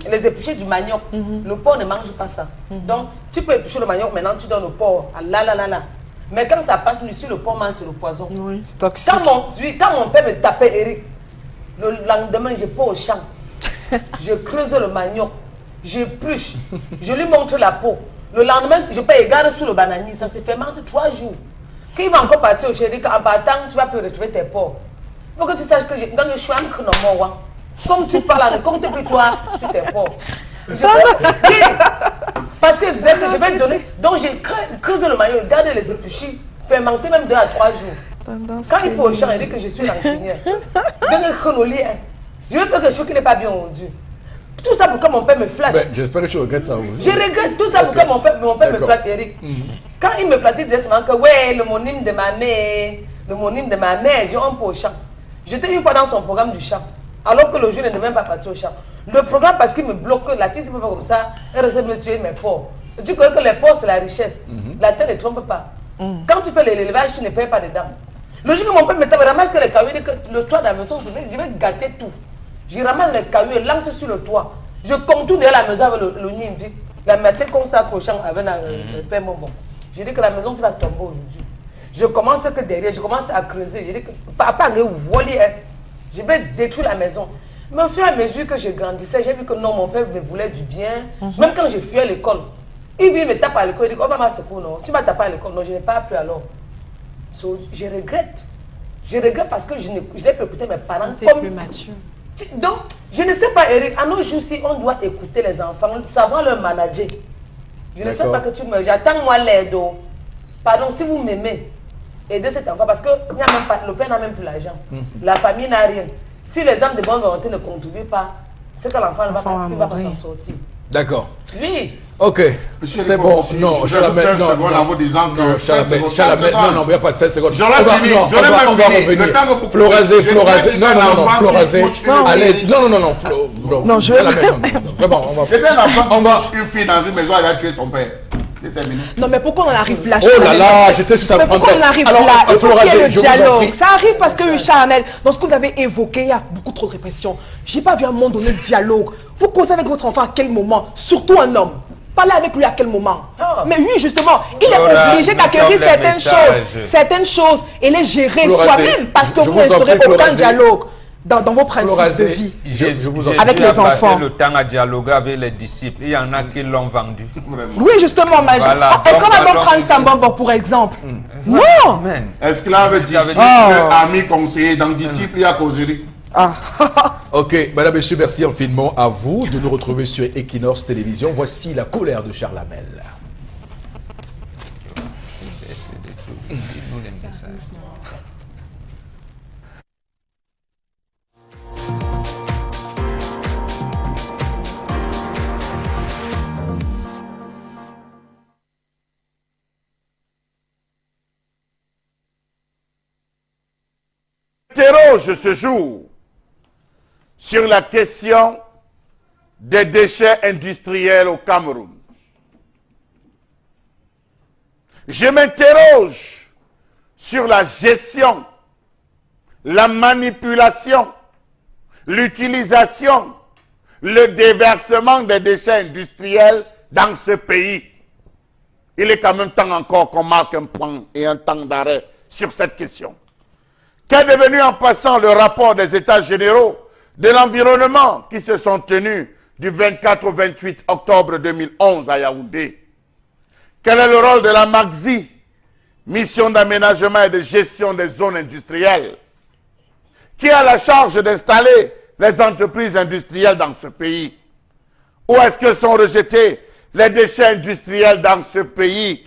les épluchés du manioc, le porc ne mange pas ça. Donc, tu peux éplucher le manioc, maintenant tu donnes le porc. Mais quand ça passe, si le porc mange, c'est le poison. Oui, c'est toxique. Quand mon père me tapait, Eric, le lendemain, je pars au champ. Je creuse le manioc, j'épluche, je lui montre la peau. Le lendemain, je peux égarer sous le bananier, ça se fermente 3 jours. Quand il va encore partir au chéri, en partant, tu vas plus retrouver tes porcs. Il faut que tu saches que quand je suis en chronomore, comme tu parles, ne compte plus toi sur tes porcs. Parce que disait que je vais te donner. Donc j'ai creusé le maillot, garde les épluchis, fermenter même 2 à 3 jours. Quand il faut au champ, il dit que je suis rancunière. Je veux pas quelque chose qui n'est pas bien rendu. Tout ça pour que mon père me flatte. J'espère que tu regrettes ça. Je regrette tout ça pour que mon père me flatte, Eric. Quand il me flattait, il disait seulement que ouais, le monime de ma mère, je dis on peut au champ. J'étais une fois dans son programme du champ, alors que le jour ne devait même pas partir au champ. Le programme, parce qu'il me bloque, la fille, si peut faire comme ça, elle essaie de me tuer mes porcs. Tu connais que les porcs, c'est la richesse. La terre ne trompe pas. Quand tu fais l'élevage, tu ne payes pas dedans. Le jour que mon père me ramasse les cailloux, il dit que le toit de la maison, je vais gâter tout. Je ramasse les cailloux et lance sur le toit. Je contourne derrière la maison avec le nid. La matière qu'on consacre au champ avec le père Mobo. Je dis que la maison, ça va tomber aujourd'hui. Je commence que derrière, je commence à creuser. Je dis que papa, je vais détruire la maison. Mais au fur et à mesure que je grandissais, j'ai vu que non, mon père me voulait du bien. Même quand je fuyais à l'école, il vient me taper à l'école. Il dit, oh maman, c'est quoi, non? Tu m'as tapé à l'école. Non, je n'ai pas appris alors. Je regrette. Je regrette parce que je n'ai pas écouté mes parents. Tu es plus mature. Donc, je ne sais pas, Eric, à nos jours-ci, on doit écouter les enfants, savoir leur manager. Je ne sais pas que tu me... J'attends moi l'aide. Pardon, si vous m'aimez, aidez cet enfant parce que le père n'a même plus l'argent. La famille n'a rien. Si les hommes de bonne volonté ne contribuent pas, c'est que l'enfant ne va pas s'en sortir. D'accord. Oui. Ok, c'est bon. Non, Chalamel, non, non, il n'y a pas de 16 secondes. On va revenir. Florazé, non, allez, non, je vais... Vraiment, on va... Une fille dans une maison, elle a tué son père. Non, mais pourquoi on arrive là? Oh là là, j'étais sur sa pourquoi on arrive là? Il faut qu'il y ait le dialogue. Ça arrive parce que Chalamel, dans ce que vous avez évoqué, il y a beaucoup trop de répression. Je n'ai pas vu à un moment donné le dialogue. Vous causez avec votre enfant à quel moment? Surtout un homme. Parlez avec lui à quel moment? Mais oui, justement, il est obligé d'acquérir certaines choses et les gérer soi-même parce que vous instaurez aucun dialogue dans vos principes de vie. Avec les enfants. Le temps à dialoguer avec les disciples. Il y en a qui l'ont vendu. Oui, justement, est-ce qu'on va donc prendre Sambambo pour exemple? Non. Esclave, disciple, ami, conseiller. Dans disciple, il y a causerie. Ok, madame, monsieur, merci infiniment à vous de nous retrouver sur Equinox Télévision. Voici la colère de Charlamel. Interroge ce jour sur la question des déchets industriels au Cameroun. Je m'interroge sur la gestion, la manipulation, l'utilisation, le déversement des déchets industriels dans ce pays. Il est quand même temps encore qu'on marque un point et un temps d'arrêt sur cette question. Qu'est devenu en passant le rapport des États généraux de l'environnement qui se sont tenus du 24 au 28 octobre 2011 à Yaoundé? Quel est le rôle de la MAGZI, mission d'aménagement et de gestion des zones industrielles, qui a la charge d'installer les entreprises industrielles dans ce pays? Où est-ce que sont rejetés les déchets industriels dans ce pays?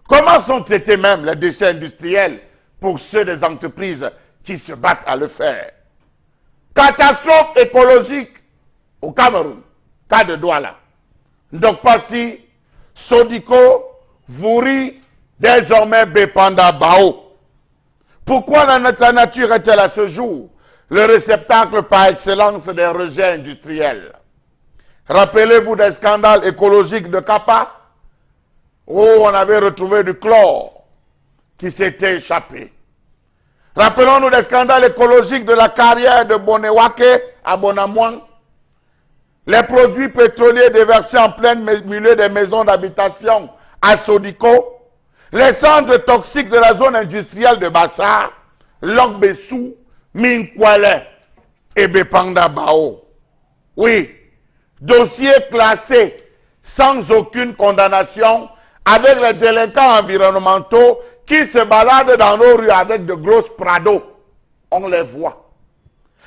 Comment sont traités même les déchets industriels pour ceux des entreprises qui se battent à le faire? Catastrophe écologique au Cameroun, cas de Douala. Donc Passy, Sodico, Vouri, désormais Bepanda Bao. Pourquoi la nature est-elle à ce jour le réceptacle par excellence des rejets industriels? Rappelez-vous des scandales écologiques de Kappa, où on avait retrouvé du chlore qui s'était échappé. Rappelons-nous des scandales écologiques de la carrière de Bonewake à Bonamouan. Les produits pétroliers déversés en plein milieu des maisons d'habitation à Sodico. Les cendres toxiques de la zone industrielle de Bassar, Lokbessou, Minkwale et Bepanda Bao. Oui, dossier classé sans aucune condamnation avec les délinquants environnementaux qui se baladent dans nos rues avec de grosses Prado. On les voit.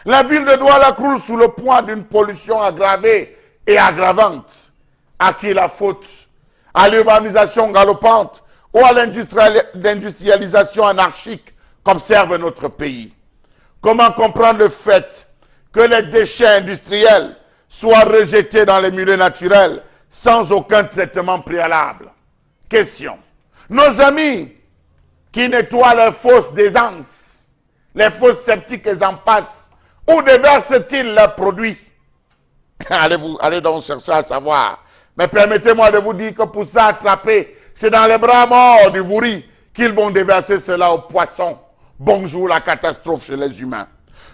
La ville de Douala croule sous le poids d'une pollution aggravée et aggravante. À qui la faute? À l'urbanisation galopante ou à l'industrialisation anarchique qu'observe notre pays? Comment comprendre le fait que les déchets industriels soient rejetés dans les milieux naturels sans aucun traitement préalable? Question. Nos amis qui nettoient leurs fosses d'aisance, les fosses septiques et j'en passe, où déversent-ils leurs produits? Allez donc chercher à savoir. Mais permettez-moi de vous dire que pour ça attraper, c'est dans les bras morts du Vouri qu'ils vont déverser cela aux poissons. Bonjour la catastrophe chez les humains.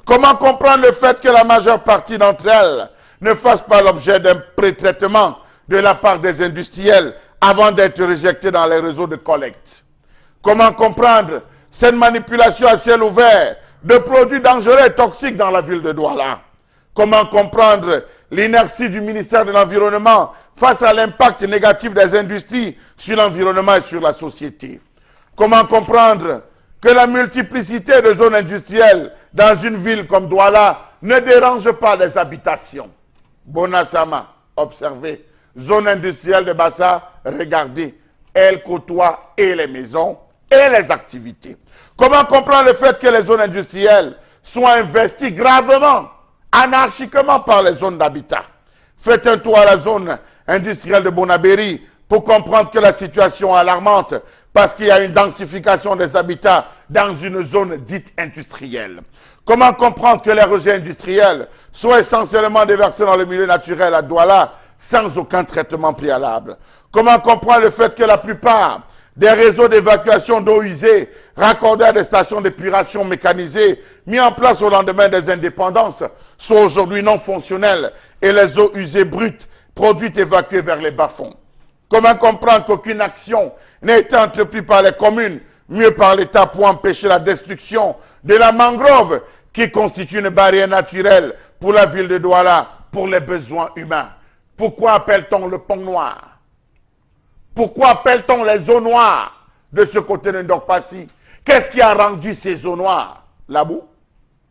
Comment comprendre le fait que la majeure partie d'entre elles ne fassent pas l'objet d'un pré-traitement de la part des industriels avant d'être rejetés dans les réseaux de collecte? Comment comprendre cette manipulation à ciel ouvert de produits dangereux et toxiques dans la ville de Douala? Comment comprendre l'inertie du ministère de l'Environnement face à l'impact négatif des industries sur l'environnement et sur la société? Comment comprendre que la multiplicité de zones industrielles dans une ville comme Douala ne dérange pas les habitations? Bonasama, observez. Zone industrielle de Bassa, regardez. Elle côtoie et les maisons et les activités. Comment comprendre le fait que les zones industrielles soient investies gravement, anarchiquement par les zones d'habitat? Faites un tour à la zone industrielle de Bonabéry pour comprendre que la situation est alarmante parce qu'il y a une densification des habitats dans une zone dite industrielle. Comment comprendre que les rejets industriels soient essentiellement déversés dans le milieu naturel à Douala sans aucun traitement préalable? Comment comprendre le fait que la plupart des réseaux d'évacuation d'eau usée raccordés à des stations d'épuration mécanisées mis en place au lendemain des indépendances sont aujourd'hui non fonctionnels et les eaux usées brutes produites évacuées vers les bas-fonds? Comment comprendre qu'aucune action n'a été entreprise par les communes, mieux par l'État, pour empêcher la destruction de la mangrove qui constitue une barrière naturelle pour la ville de Douala, pour les besoins humains? Pourquoi appelle-t-on le pont noir? Pourquoi appelle-t-on les eaux noires de ce côté de Ndokpassi? Qu'est-ce qui a rendu ces eaux noires? La boue?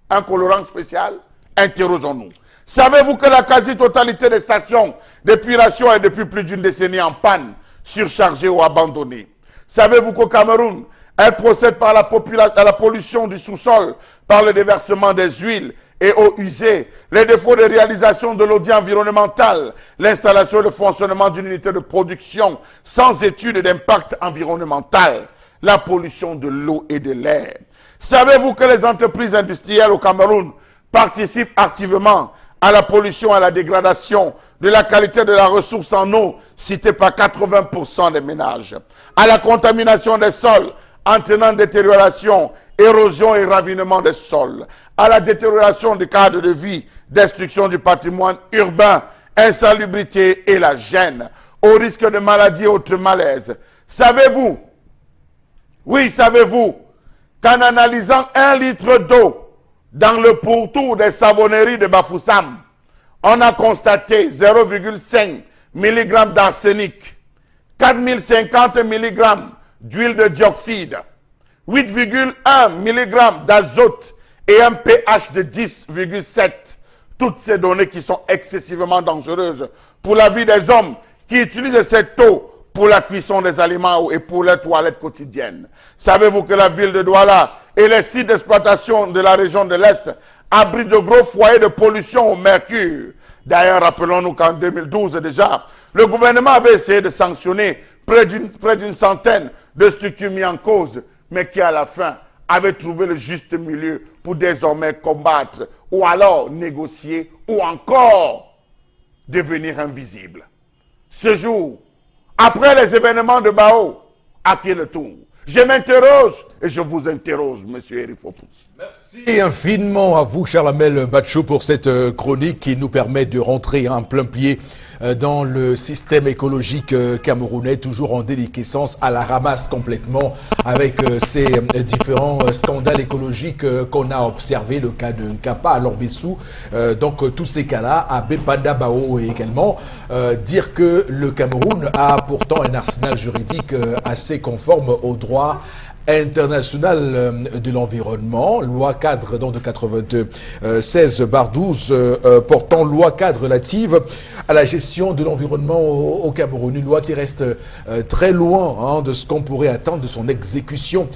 Un colorant spécial? Interrogeons-nous. Savez-vous que la quasi-totalité des stations d'épuration est depuis plus d'une décennie en panne, surchargées ou abandonnées? Savez-vous qu'au Cameroun, elle procède par à la pollution du sous-sol, par le déversement des huiles et eaux usées, les défauts de réalisation de l'audit environnemental, l'installation et le fonctionnement d'une unité de production sans étude d'impact environnemental, la pollution de l'eau et de l'air? Savez-vous que les entreprises industrielles au Cameroun participent activement à la pollution et à la dégradation de la qualité de la ressource en eau, citée par 80% des ménages, à la contamination des sols, entraînant détérioration, érosion et ravinement des sols, à la détérioration du cadre de vie, destruction du patrimoine urbain, insalubrité et la gêne, au risque de maladies et autres malaises? Savez-vous, oui, savez-vous, qu'en analysant 1 litre d'eau dans le pourtour des savonneries de Bafoussam, on a constaté 0,5 mg d'arsenic, 4050 mg d'huile de dioxyde, 8,1 mg d'azote et un pH de 10,7. Toutes ces données qui sont excessivement dangereuses pour la vie des hommes qui utilisent cette eau pour la cuisson des aliments et pour les toilettes quotidiennes. Savez-vous que la ville de Douala et les sites d'exploitation de la région de l'Est abritent de gros foyers de pollution au mercure? D'ailleurs, rappelons-nous qu'en 2012 déjà, le gouvernement avait essayé de sanctionner près d'une centaine de structures mises en cause, mais qui à la fin avaient trouvé le juste milieu pour désormais combattre ou alors négocier ou encore devenir invisible. Ce jour, après les événements de Bao, à qui est le tour? Je m'interroge et je vous interroge, monsieur Erifopoulos. Merci infiniment à vous, Charlamel Batchou, pour cette chronique qui nous permet de rentrer en plein pied dans le système écologique camerounais, toujours en déliquescence, à la ramasse complètement avec ces différents scandales écologiques qu'on a observés, le cas de Nkapa à Lorbessou, donc tous ces cas-là, à Bepanda Bao également, dire que le Cameroun a pourtant un arsenal juridique assez conforme au droit international de l'environnement, loi cadre donc de 96/12 portant loi cadre relative à la gestion de l'environnement au Cameroun, une loi qui reste très loin de ce qu'on pourrait attendre de son exécution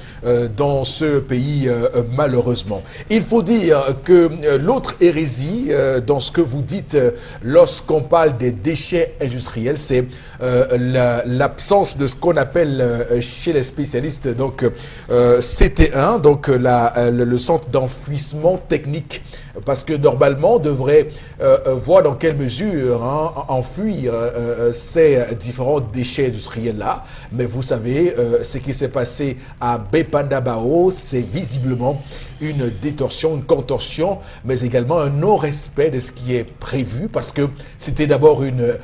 dans ce pays malheureusement. Il faut dire que l'autre hérésie dans ce que vous dites lorsqu'on parle des déchets industriels, c'est l'absence de ce qu'on appelle chez les spécialistes donc CT1, donc le centre d'enfouissement technique, parce que normalement on devrait voir dans quelle mesure enfouir ces différents déchets industriels-là. Mais vous savez, ce qui s'est passé à Bepanda-Bao, c'est visiblement une détorsion, une contorsion, mais également un non-respect de ce qui est prévu, parce que c'était d'abord une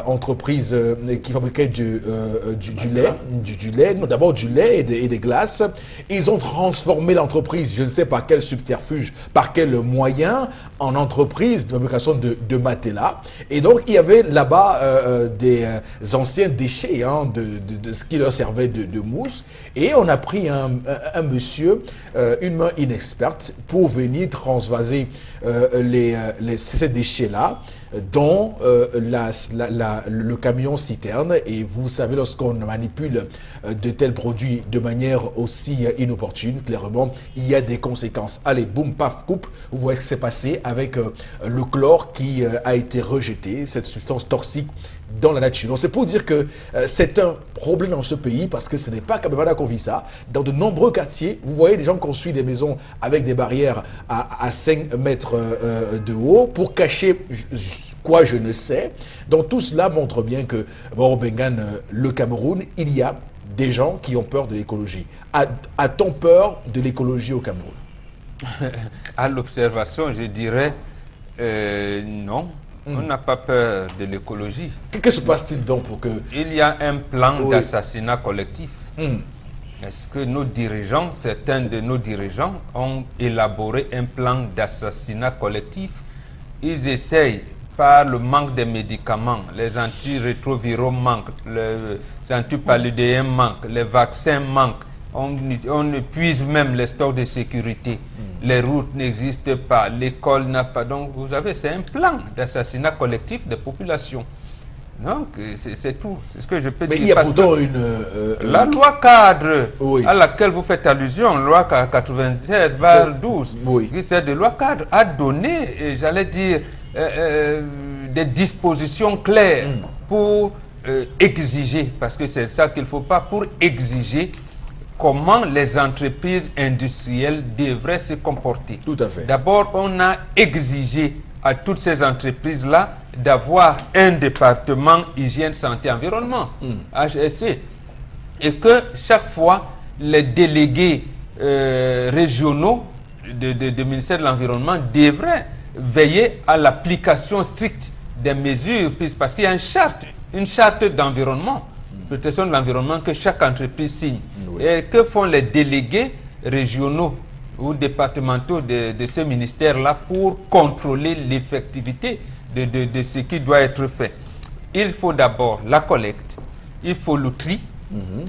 entreprise qui fabriquait du lait, non, d'abord du lait et des glaces. Ils ont transformé l'entreprise, je ne sais par quel subterfuge, par quel moyen, en entreprise de fabrication de matelas. Et donc, il y avait là-bas des anciens déchets de ce qui leur servait de mousse. Et on a pris un monsieur, une main inexperte, pour venir transvaser ces déchets-là dans le camion citerne. Et vous savez, lorsqu'on manipule de tels produits de manière aussi inopportune, clairement, il y a des conséquences. Allez, boum, paf, coupe, vous voyez ce qui s'est passé avec le chlore qui a été rejeté, cette substance toxique dans la nature. Donc c'est pour dire que c'est un problème dans ce pays, parce que ce n'est pas qu'à Bepanda qu'on vit ça. Dans de nombreux quartiers, vous voyez des gens construisent des maisons avec des barrières à 5 mètres de haut pour cacher quoi, je ne sais. Donc tout cela montre bien que, Bengan, le Cameroun, il y a des gens qui ont peur de l'écologie. A-t-on peur de l'écologie au Cameroun? À l'observation, je dirais non. On n'a pas peur de l'écologie. Que se passe-t-il donc pour que... Il y a un plan d'assassinat collectif. Est-ce que nos dirigeants, certains de nos dirigeants, ont élaboré un plan d'assassinat collectif? Ils essayent, par le manque de médicaments, les antirétroviraux manquent, les antipaludéens manquent, les vaccins manquent. On épuise même les stocks de sécurité. Les routes n'existent pas, l'école n'a pas. Donc, vous avez, c'est un plan d'assassinat collectif des populations. Donc, c'est tout. C'est ce que je peux dire. Mais il y a pourtant la loi cadre à laquelle vous faites allusion, loi 96/12, qui c'est de loi cadre, a donné, j'allais dire, des dispositions claires pour exiger, parce que c'est ça qu'il ne faut pas, pour exiger comment les entreprises industrielles devraient se comporter. Tout à fait. D'abord, on a exigé à toutes ces entreprises-là d'avoir un département hygiène, santé, environnement, HSE, et que chaque fois, les délégués régionaux du ministère de l'Environnement devraient veiller à l'application stricte des mesures, parce qu'il y a une charte d'environnement, protection de l'environnement, que chaque entreprise signe. Et que font les délégués régionaux ou départementaux de ce ministère-là pour contrôler l'effectivité de ce qui doit être fait? Il faut d'abord la collecte, il faut le tri,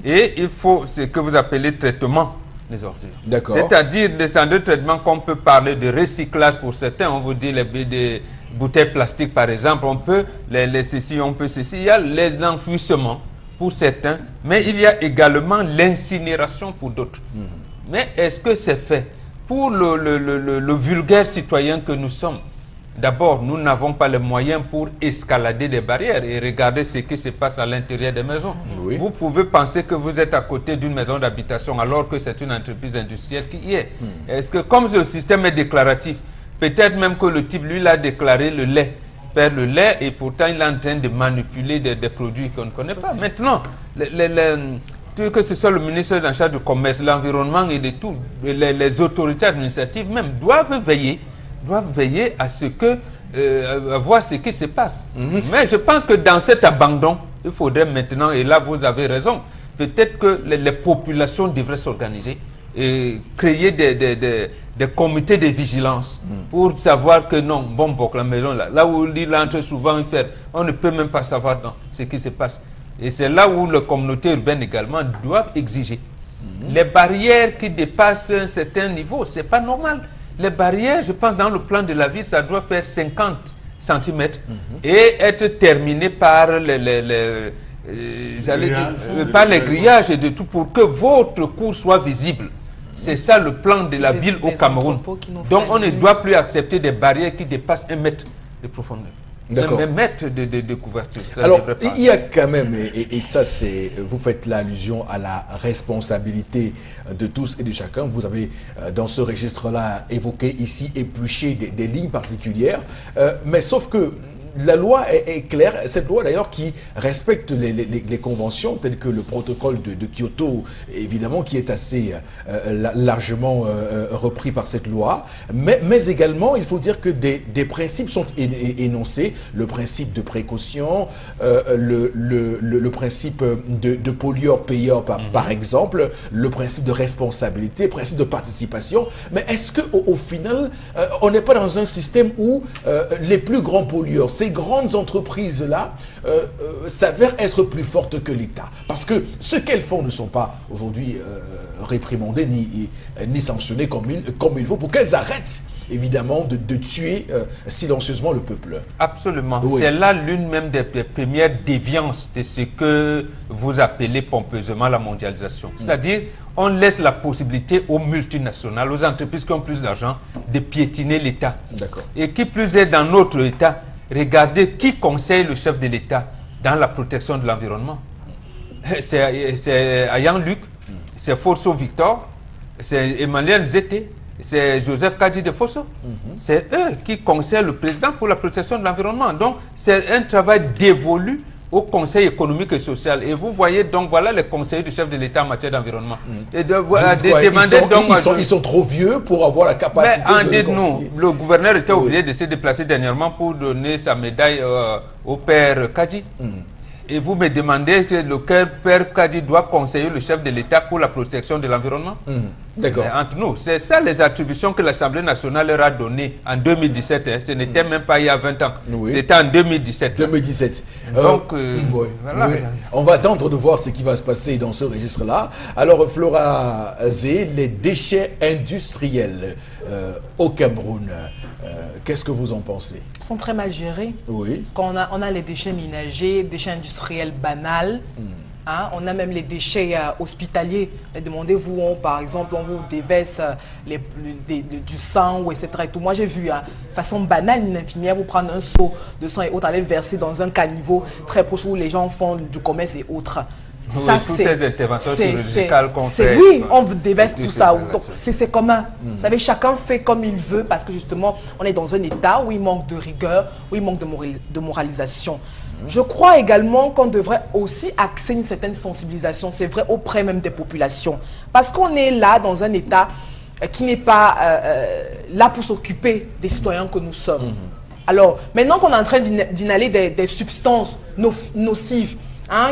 et il faut ce que vous appelez traitement des ordures. D'accord. C'est-à-dire des centres de traitement qu'on peut parler de recyclage pour certains, on vous dit des bouteilles plastiques par exemple, on peut les ceci, on peut ceci, il y a les enfouissements pour certains, mais il y a également l'incinération pour d'autres. Mais est-ce que c'est fait? Pour le vulgaire citoyen que nous sommes, d'abord, nous n'avons pas les moyens pour escalader des barrières et regarder ce qui se passe à l'intérieur des maisons. Vous pouvez penser que vous êtes à côté d'une maison d'habitation alors que c'est une entreprise industrielle qui y est. Est-ce que comme le système est déclaratif, peut-être même que le type, lui, il a déclaré le lait, perd le lait et pourtant il est en train de manipuler des produits qu'on ne connaît pas. Maintenant, que ce soit le ministre en charge du commerce, l'environnement et de tout, les autorités administratives même doivent veiller à ce que, à voir ce qui se passe. Mais je pense que dans cet abandon, il faudrait maintenant, et là vous avez raison, peut-être que les populations devraient s'organiser et créer des comités de vigilance pour savoir que non, bon, la maison là où il entre souvent, on ne peut même pas savoir ce qui se passe. Et c'est là où les communautés urbaines également doivent exiger. Les barrières qui dépassent un certain niveau, ce n'est pas normal. Les barrières, je pense, dans le plan de la ville, ça doit faire 50 cm et être terminé par par les grillages et de tout pour que votre cours soit visible. C'est ça le plan de la ville au Cameroun. Donc on ne doit plus accepter des barrières qui dépassent 1 mètre de profondeur. Un mètre de couverture. Alors, il y a quand même, et ça c'est, vous faites l'allusion à la responsabilité de tous et de chacun. Vous avez dans ce registre-là évoqué ici, épluché des lignes particulières. Mais sauf que la loi est claire, cette loi d'ailleurs qui respecte les conventions telles que le protocole de Kyoto, évidemment, qui est assez largement repris par cette loi, mais également il faut dire que des principes sont énoncés, le principe de précaution, le principe de pollueur-payeur par exemple, le principe de responsabilité, le principe de participation, mais est-ce qu'au final on n'est pas dans un système où les plus grands pollueurs, ces grandes entreprises-là s'avèrent être plus fortes que l'État. Parce que ce qu'elles font ne sont pas aujourd'hui réprimandées ni sanctionnées comme il faut pour qu'elles arrêtent évidemment de tuer silencieusement le peuple. Absolument. Oui. C'est là l'une même des premières déviances de ce que vous appelez pompeusement la mondialisation. C'est-à-dire, on laisse la possibilité aux multinationales, aux entreprises qui ont plus d'argent, de piétiner l'État. Et qui plus est dans notre État, regardez qui conseille le chef de l'État dans la protection de l'environnement. C'est Ayan Luc, c'est Forso Victor, c'est Emmanuel Zete, c'est Joseph Kadi de Fosso. C'est eux qui conseillent le président pour la protection de l'environnement. Donc, c'est un travail dévolu au Conseil économique et social. Et vous voyez, donc, voilà les conseillers du chef de l'État en matière d'environnement. Ils sont trop vieux pour avoir la capacité de conseiller. Le gouverneur était obligé de se déplacer dernièrement pour donner sa médaille au père Kadi. Et vous me demandez que le père Kadi doit conseiller le chef de l'État pour la protection de l'environnement. D'accord. Entre nous, c'est ça les attributions que l'Assemblée nationale leur a données en 2017. Ce n'était même pas il y a 20 ans. C'était en 2017. 2017. Donc, voilà. On va attendre de voir ce qui va se passer dans ce registre-là. Alors, Flora Zé, les déchets industriels au Cameroun, qu'est-ce que vous en pensez? Ils sont très mal gérés. Oui. Parce qu'on a les déchets ménagers, déchets industriels banals. On a même les déchets hospitaliers. Demandez-vous, par exemple, on vous déverse du sang, etc. Et tout. Moi, j'ai vu, de façon banale, une infirmière vous prendre un seau de sang et autres, aller verser dans un caniveau très proche où les gens font du commerce et autres. Ça, oui, on déverse tout ça. Donc, c'est commun. Vous savez, chacun fait comme il veut parce que justement, on est dans un état où il manque de rigueur, où il manque de moralisation. Je crois également qu'on devrait aussi axer une certaine sensibilisation, c'est vrai, auprès même des populations. Parce qu'on est là dans un état qui n'est pas là pour s'occuper des citoyens que nous sommes. Alors, maintenant qu'on est en train d'inhaler des substances nocives,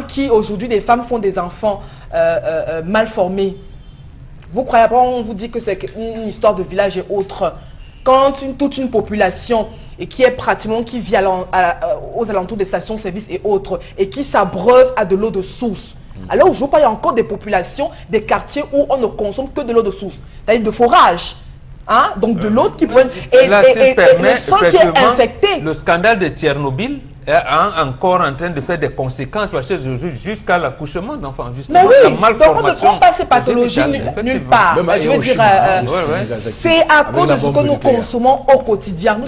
qui aujourd'hui, des femmes font des enfants mal formés. Vous croyez pas, on vous dit que c'est une histoire de village et autres. Quand toute une population et qui est pratiquement, qui vit aux alentours des stations-service et autres, et qui s'abreuve à de l'eau de source. Alors aujourd'hui, il y a encore des populations, des quartiers où on ne consomme que de l'eau de source, c'est-à-dire de forage. Donc de l'eau qui prennent et le sang qui est infecté. Le scandale de Tchernobyl est encore en train de faire des conséquences jusqu'à l'accouchement d'enfants. Mais oui, donc on ne prend pas ces pathologies nulle part. Je veux dire, c'est à cause de ce que nous consommons au quotidien.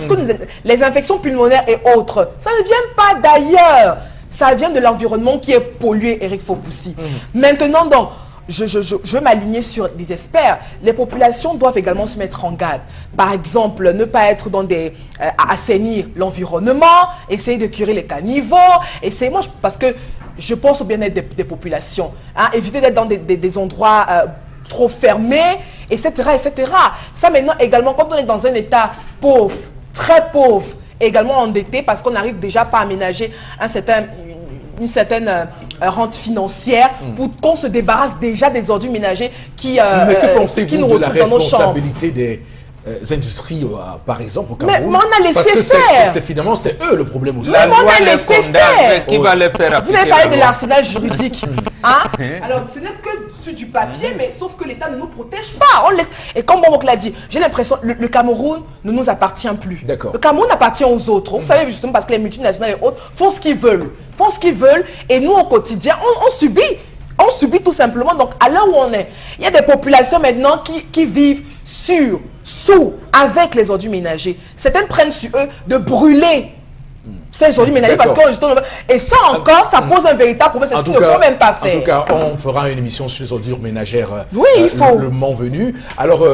Les infections pulmonaires et autres, ça ne vient pas d'ailleurs. Ça vient de l'environnement qui est pollué, Eric Fopoussi. Maintenant, donc, je vais m'aligner sur les experts. Les populations doivent également se mettre en garde. Par exemple, ne pas être dans assainir l'environnement, essayer de curer les caniveaux, parce que je pense au bien-être des populations. Hein, éviter d'être dans des endroits trop fermés, etc., etc. Ça maintenant également, quand on est dans un état pauvre, très pauvre, également endetté, parce qu'on n'arrive déjà pas à aménager une certaine rente financière pour qu'on se débarrasse déjà des ordures ménagers qui nous de la retrouvent dans nos chambres. responsabilité des industries, par exemple, au Cameroun? Mais on a laissé Parce que faire. finalement, c'est eux le problème aussi. Mais on a les laissé condamne, faire. Qui va les faire Vous appliquer avez parlé la de loi? l'arsenal juridique. Hein? Alors, ce n'est que sur du papier, mais sauf que l'État ne nous protège pas. On laisse. Et comme mon oncle l'a dit, j'ai l'impression que le Cameroun ne nous appartient plus. D'accord. Le Cameroun appartient aux autres. Vous savez, justement, parce que les multinationales et autres font ce qu'ils veulent. Font ce qu'ils veulent. Et nous, au quotidien, on subit. On subit tout simplement. Donc, à l'heure où on est, il y a des populations maintenant qui vivent sous, avec les ordures ménagers. Certaines prennent sur eux de brûler ces ordures ménagers parce D'accord. que et ça encore, ça pose un véritable problème. C'est ce qu'ils ne faut même pas faire. En tout cas, on fera une émission sur les ordures ménagères Oui, il faut. le moment venu. Alors,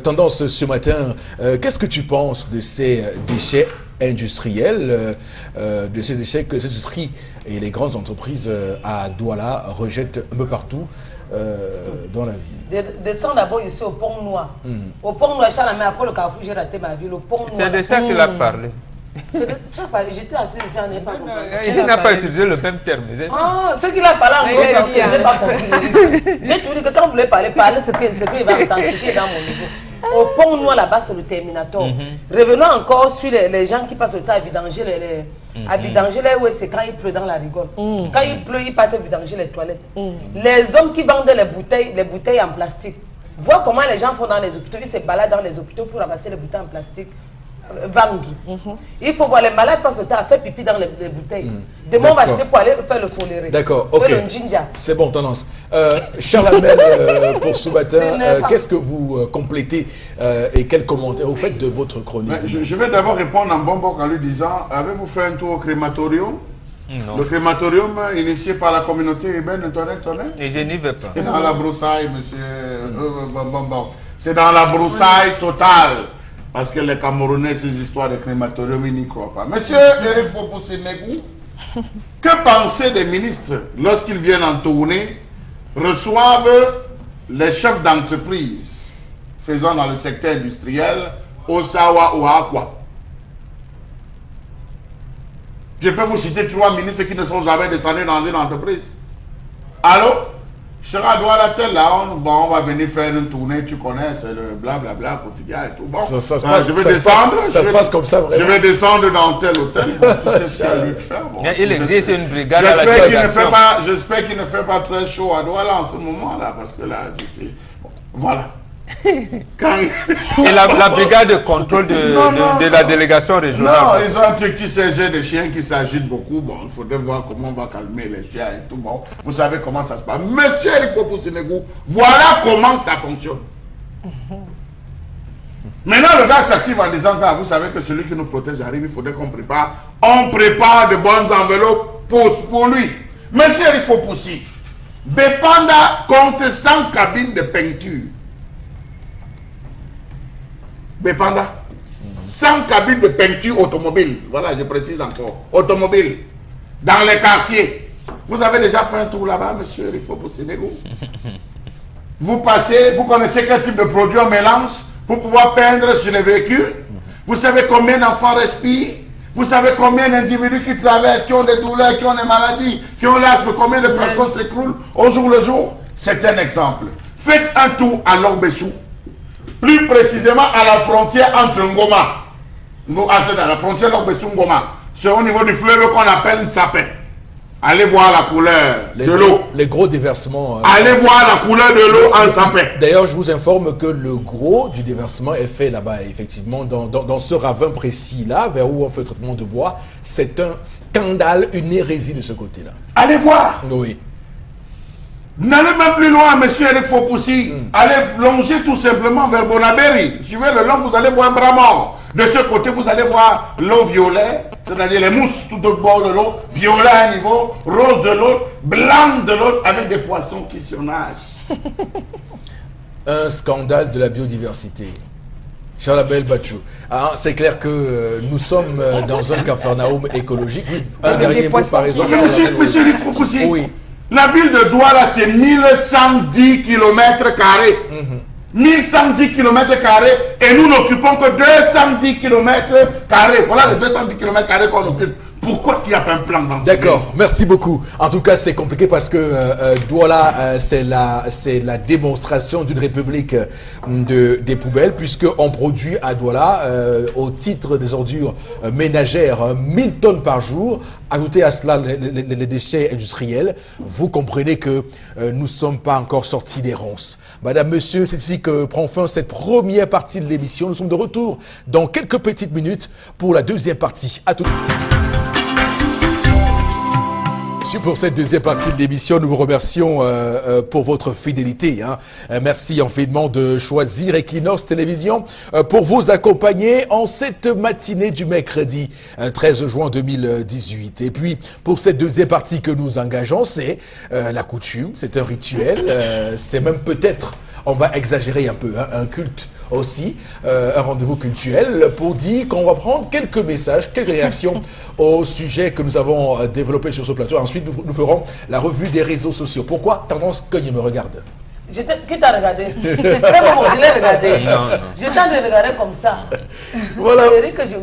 tendance ce matin, qu'est-ce que tu penses de ces déchets industriels, de ces déchets que les industries et les grandes entreprises à Douala rejettent un peu partout dans la ville? Descends d'abord ici au Pont Noir. Au Pont Noir, après le Carrefour, j'ai raté ma ville. Au Pont Noir. C'est de ça qu'il a parlé. Tu as parlé, j'étais assis ici, on n'est pas compris. Il n'a pas utilisé le même terme. Ah, ce qu'il a parlé en gros, ça, je n'ai pas compris. J'ai tout dit que quand vous voulez parler ce qu'il va entendre, ce qui est dans mon niveau. Au Pont Noir, là-bas, c'est le Terminator. Revenons encore sur les gens qui passent le temps à vidanger à vidanger les ouais, c'est quand il pleut dans la rigole. Quand il pleut, ils partent vidanger les toilettes. Les hommes qui vendent les bouteilles en plastique, vois comment les gens font dans les hôpitaux. Ils se baladent dans les hôpitaux pour ramasser les bouteilles en plastique. Vendu. Il faut voir les malades passent le temps à faire pipi dans les bouteilles. Demain, on va acheter pour aller faire le foléré. D'accord, ok. Le ginger. C'est bon, tendance. Charles Amel, pour ce matin, qu'est-ce que vous complétez et quel commentaire vous faites de votre chronique? Je vais d'abord répondre en bon en lui disant, avez-vous fait un tour au crématorium? Non. Le crématorium initié par la communauté urbaine de Tonnet. Et je n'y vais pas. C'est dans la broussaille, monsieur. C'est dans la broussaille totale. Parce que les Camerounais, ces histoires de crématorium, ils n'y croient pas. Monsieur Eric Fopoussi-Negou, que penser des ministres lorsqu'ils viennent en tournée, reçoivent les chefs d'entreprise faisant dans le secteur industriel, Osawa ou Aqua? Je peux vous citer 3 ministres qui ne sont jamais descendus dans une entreprise. Allô? Chera doit la telle là, on va venir faire une tournée, tu connais, c'est le blablabla quotidien et tout. Bon, Ça se passe, je vais descendre. Ça se passe comme ça, vraiment. Je vais descendre dans tel hôtel. Tu sais ce qu'il y a lieu de faire. Bon. Il existe une brigade à la J'espère qu'il ne fait pas très chaud à Douala en ce moment-là, parce que là, bon, voilà. Et la brigade de contrôle de la délégation régionale. Non, ils ont un truc qui s'agit des chiens qui s'agitent beaucoup. Bon, il faudrait voir comment on va calmer les chiens et tout. Bon, vous savez comment ça se passe. Monsieur Eric Fopoussi-Negou, voilà comment ça fonctionne. Maintenant, le gars s'active en disant que vous savez que celui qui nous protège arrive, il faudrait qu'on prépare. On prépare de bonnes enveloppes pour lui. Monsieur Eric Fopoussi, Bepanda compte 100 cabines de peinture. Bepanda, 100 cabines de peinture automobile. Voilà, je précise encore. Automobile. Dans les quartiers. Vous avez déjà fait un tour là-bas, monsieur Eric Fopoussi-Negou? Vous passez, vous connaissez quel type de produit on mélange pour pouvoir peindre sur les véhicules? Vous savez combien d'enfants respirent? Vous savez combien d'individus qui traversent, qui ont des douleurs, qui ont des maladies, qui ont l'asthme? Combien de personnes s'écroulent au jour le jour? C'est un exemple. Faites un tour à Lorbessou. Plus précisément à la frontière entre Ngoma. C'est à la frontière Lorbessou-Ngoma. C'est au niveau du fleuve qu'on appelle Sapin. Allez voir la couleur de l'eau. Les gros déversements. Allez voir la couleur de l'eau en Sapin. D'ailleurs, je vous informe que le gros du déversement est fait là-bas, effectivement, dans ce ravin précis-là, vers où on fait le traitement de bois. C'est un scandale, une hérésie de ce côté-là. Allez voir. Oui. N'allez même plus loin, monsieur Eric Fopoussi. Allez longer tout simplement vers Bonaberi. Suivez le long, vous allez voir un bras mort. De ce côté, vous allez voir l'eau violet, c'est-à-dire les mousses tout au bord de l'eau, violet à un niveau, rose de l'autre, blanc de l'autre, avec des poissons qui se nagent. Un scandale de la biodiversité. Charles-Abel Bachou. Ah, c'est clair que nous sommes dans un capharnaüm écologique. Oui, un dernier mot par exemple. Monsieur Eric Fopoussi, Oui. la ville de Douala, c'est 1110 km². 1110 km² et nous n'occupons que 210 km². Voilà les 210 km² qu'on occupe. Pourquoi est-ce qu'il n'y a pas un plan dans ce D'accord, merci beaucoup. En tout cas, c'est compliqué parce que Douala, c'est la démonstration d'une république des poubelles, puisqu'on produit à Douala, au titre des ordures ménagères, 1000 tonnes par jour. Ajoutez à cela les déchets industriels. Vous comprenez que nous ne sommes pas encore sortis des ronces. Madame, monsieur, c'est ici que prend fin cette première partie de l'émission. Nous sommes de retour dans quelques petites minutes pour la deuxième partie. À tout de suite. Pour cette deuxième partie de l'émission, nous vous remercions pour votre fidélité. Merci infiniment de choisir Equinox Télévision pour vous accompagner en cette matinée du mercredi 13 juin 2018. Et puis, pour cette deuxième partie que nous engageons, c'est la coutume, c'est un rituel, c'est même peut-être, on va exagérer un peu, un culte aussi, un rendez-vous culturel pour dire qu'on va prendre quelques messages, quelques réactions au sujet que nous avons développé sur ce plateau. Ensuite, nous ferons la revue des réseaux sociaux. Pourquoi Tendance Cogne me regarde. Qui t'a regardé? Je l'ai regardé. Non. Je t'en ai regardé comme ça. Voilà. Eric, je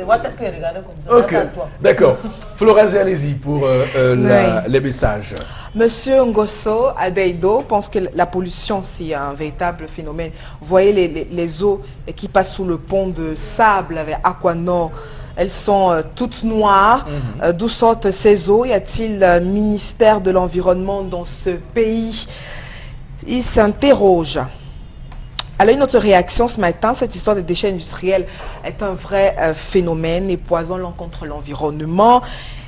vois peut-être qu'il regardé comme ça. Ok, d'accord. Florazé, allez-y pour les messages. Monsieur Ngosso Adeido pense que la pollution, c'est un véritable phénomène. Vous voyez les eaux qui passent sous le pont de sable vers Aquanor. Elles sont toutes noires. D'où sortent ces eaux? Y a-t-il un ministère de l'Environnement dans ce pays? Il s'interroge. Alors, une autre réaction ce matin, cette histoire des déchets industriels est un vrai phénomène et poisonnant contre l'environnement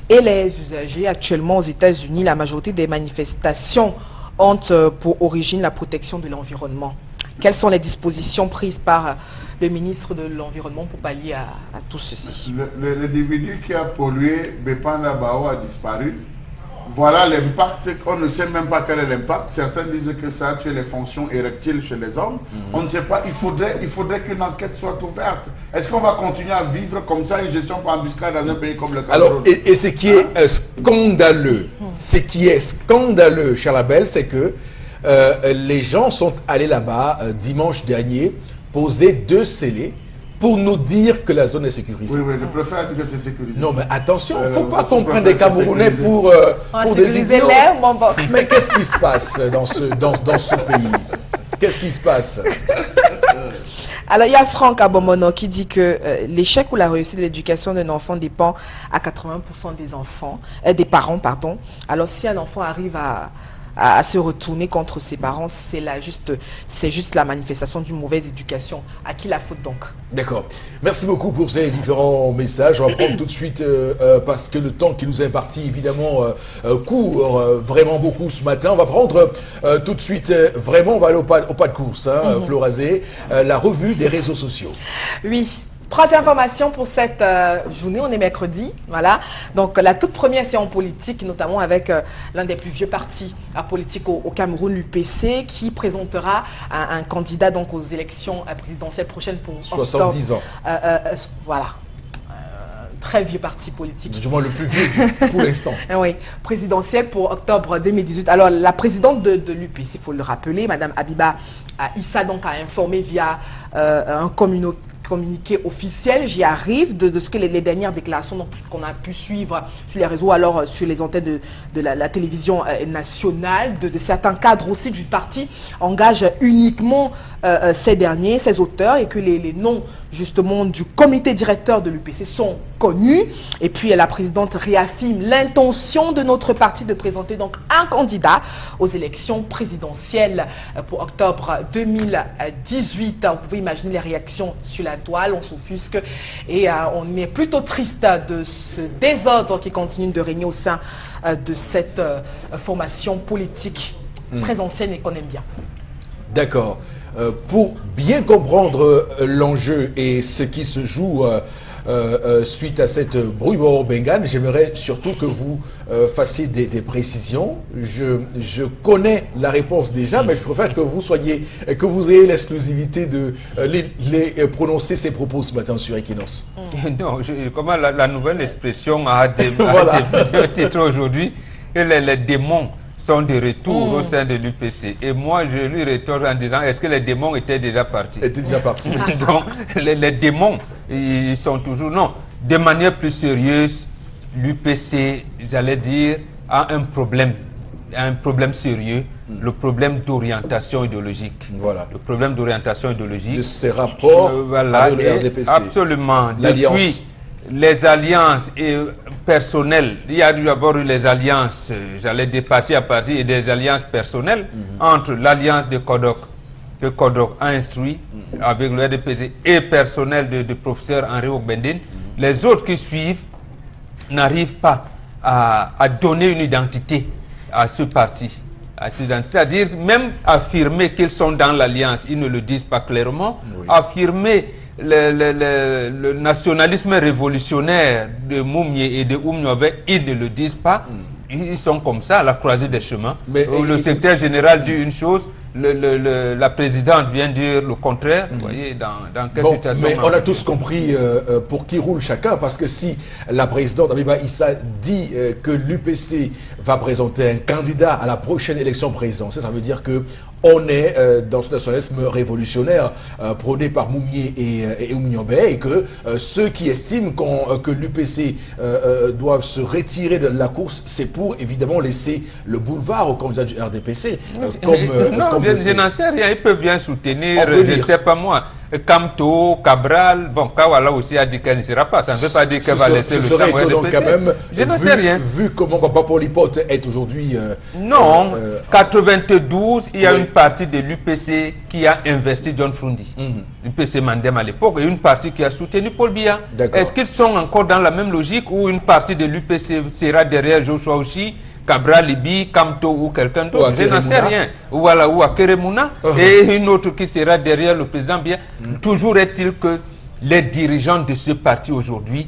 et les usagers. Actuellement, aux États-Unis, la majorité des manifestations ont pour origine la protection de l'environnement. Quelles sont les dispositions prises par le ministre de l'Environnement pour pallier à tout ceci? L'individu qui a pollué Bepanda Bao a disparu. Voilà l'impact, on ne sait même pas quel est l'impact. Certains disent que ça a tué les fonctions érectiles chez les hommes. On ne sait pas, il faudrait qu'une enquête soit ouverte. Est-ce qu'on va continuer à vivre comme ça, une gestion par embuscade dans un pays comme le Cameroun? Alors, et ce qui est scandaleux, Charles-Abel, c'est que les gens sont allés là-bas dimanche dernier, poser 2 scellés pour nous dire que la zone est sécurisée. Oui, je préfère dire que c'est sécurisé. Non, mais attention, il ne faut pas comprendre les Camerounais pour des idiots. Mais qu'est-ce qui se passe dans ce pays? Qu'est-ce qui se passe? Alors, il y a Franck Abomono qui dit que l'échec ou la réussite de l'éducation d'un enfant dépend à 80% des parents. Alors, si un enfant arrive à se retourner contre ses parents, c'est juste la manifestation d'une mauvaise éducation. À qui la faute donc? D'accord. Merci beaucoup pour ces différents messages. On va prendre tout de suite, parce que le temps qui nous est imparti, évidemment, court vraiment beaucoup ce matin. On va prendre tout de suite, vraiment, on va aller au pas de course, Florazé, la revue des réseaux sociaux. Oui. 3 informations pour cette journée, on est mercredi, voilà. Donc la toute première séance politique, notamment avec l'un des plus vieux partis politiques au Cameroun, l'UPC, qui présentera un candidat donc aux élections présidentielles prochaines pour 70 octobre. ans. Voilà. Très vieux parti politique. Du moins le plus vieux pour l'instant. Oui, présidentielle pour octobre 2018. Alors la présidente de l'UPC, il faut le rappeler, Madame Abiba Issa, donc, a informé via un communiqué officiel, j'y arrive, de ce que les dernières déclarations qu'on a pu suivre sur les réseaux, alors sur les antennes de la télévision nationale, de certains cadres aussi du parti engagent uniquement ces auteurs, et que les noms justement du comité directeur de l'UPC sont connus. Et puis la présidente réaffirme l'intention de notre parti de présenter donc un candidat aux élections présidentielles pour octobre 2018. Vous pouvez imaginer les réactions sur la toile, on s'offusque et on est plutôt triste de ce désordre qui continue de régner au sein de cette formation politique très ancienne et qu'on aime bien. D'accord. pour bien comprendre l'enjeu et ce qui se joue suite à cette bruit bengane, j'aimerais surtout que vous fassiez des précisions. Je connais la réponse déjà, mais je préfère que vous ayez l'exclusivité de les prononcer ces propos ce matin sur Equinox. Non, comment la nouvelle expression a des titres aujourd'hui, et les démons sont de retour au sein de l'UPC. Et moi, je lui rétorque en disant, est-ce que les démons étaient déjà partis? Donc, les démons, ils sont toujours... Non, de manière plus sérieuse, l'UPC, j'allais dire, a un problème sérieux, le problème d'orientation idéologique. Voilà. Le problème d'orientation idéologique. De ces rapports avec le RDPC. Absolument. Depuis les alliances personnelles, il y a d'abord eu les alliances, j'allais dire parti à parti, et des alliances personnelles entre l'alliance de Kodok, que Kodok a instruit avec le RDPC, et personnel de professeur Henri Ogbendine. Les autres qui suivent n'arrivent pas à donner une identité à ce parti. C'est-à-dire même affirmer qu'ils sont dans l'alliance, ils ne le disent pas clairement. Oui. Affirmer le nationalisme révolutionnaire de Moumie et de Oumniobe, ils ne le disent pas. Ils sont comme ça à la croisée des chemins. Mais, le secrétaire général dit une chose, la présidente vient dire le contraire. Vous voyez dans quelle situation. Mais on a tous compris pour qui roule chacun, parce que si la présidente Abiba Issa dit que l'UPC va présenter un candidat à la prochaine élection présidentielle, ça veut dire que on est dans ce nationalisme révolutionnaire prôné par Moumie et Oumniobé, et que ceux qui estiment que l'UPC doivent se retirer de la course, c'est pour évidemment laisser le boulevard au candidat du RDPC. Je n'en sais rien, ils peuvent bien soutenir, je ne sais pas moi. Kamto, Cabral, bon, Kawala aussi a dit qu'elle ne sera pas. Ça ne veut pas dire qu'elle va laisser le champ. Ce serait étonnant quand même, je ne sais rien. Vu comment Papa Polipote est aujourd'hui... non, 92, il y a une partie de l'UPC qui a investi John Frundi. L'UPC Mandem à l'époque, et une partie qui a soutenu Paul Biya. Est-ce qu'ils sont encore dans la même logique, ou une partie de l'UPC sera derrière Joshua Oshi, Cabral Libi, Kamto ou quelqu'un d'autre, je n'en sais rien. Voilà, ou à Keremouna, et une autre qui sera derrière le président Biya. Toujours est-il que les dirigeants de ce parti aujourd'hui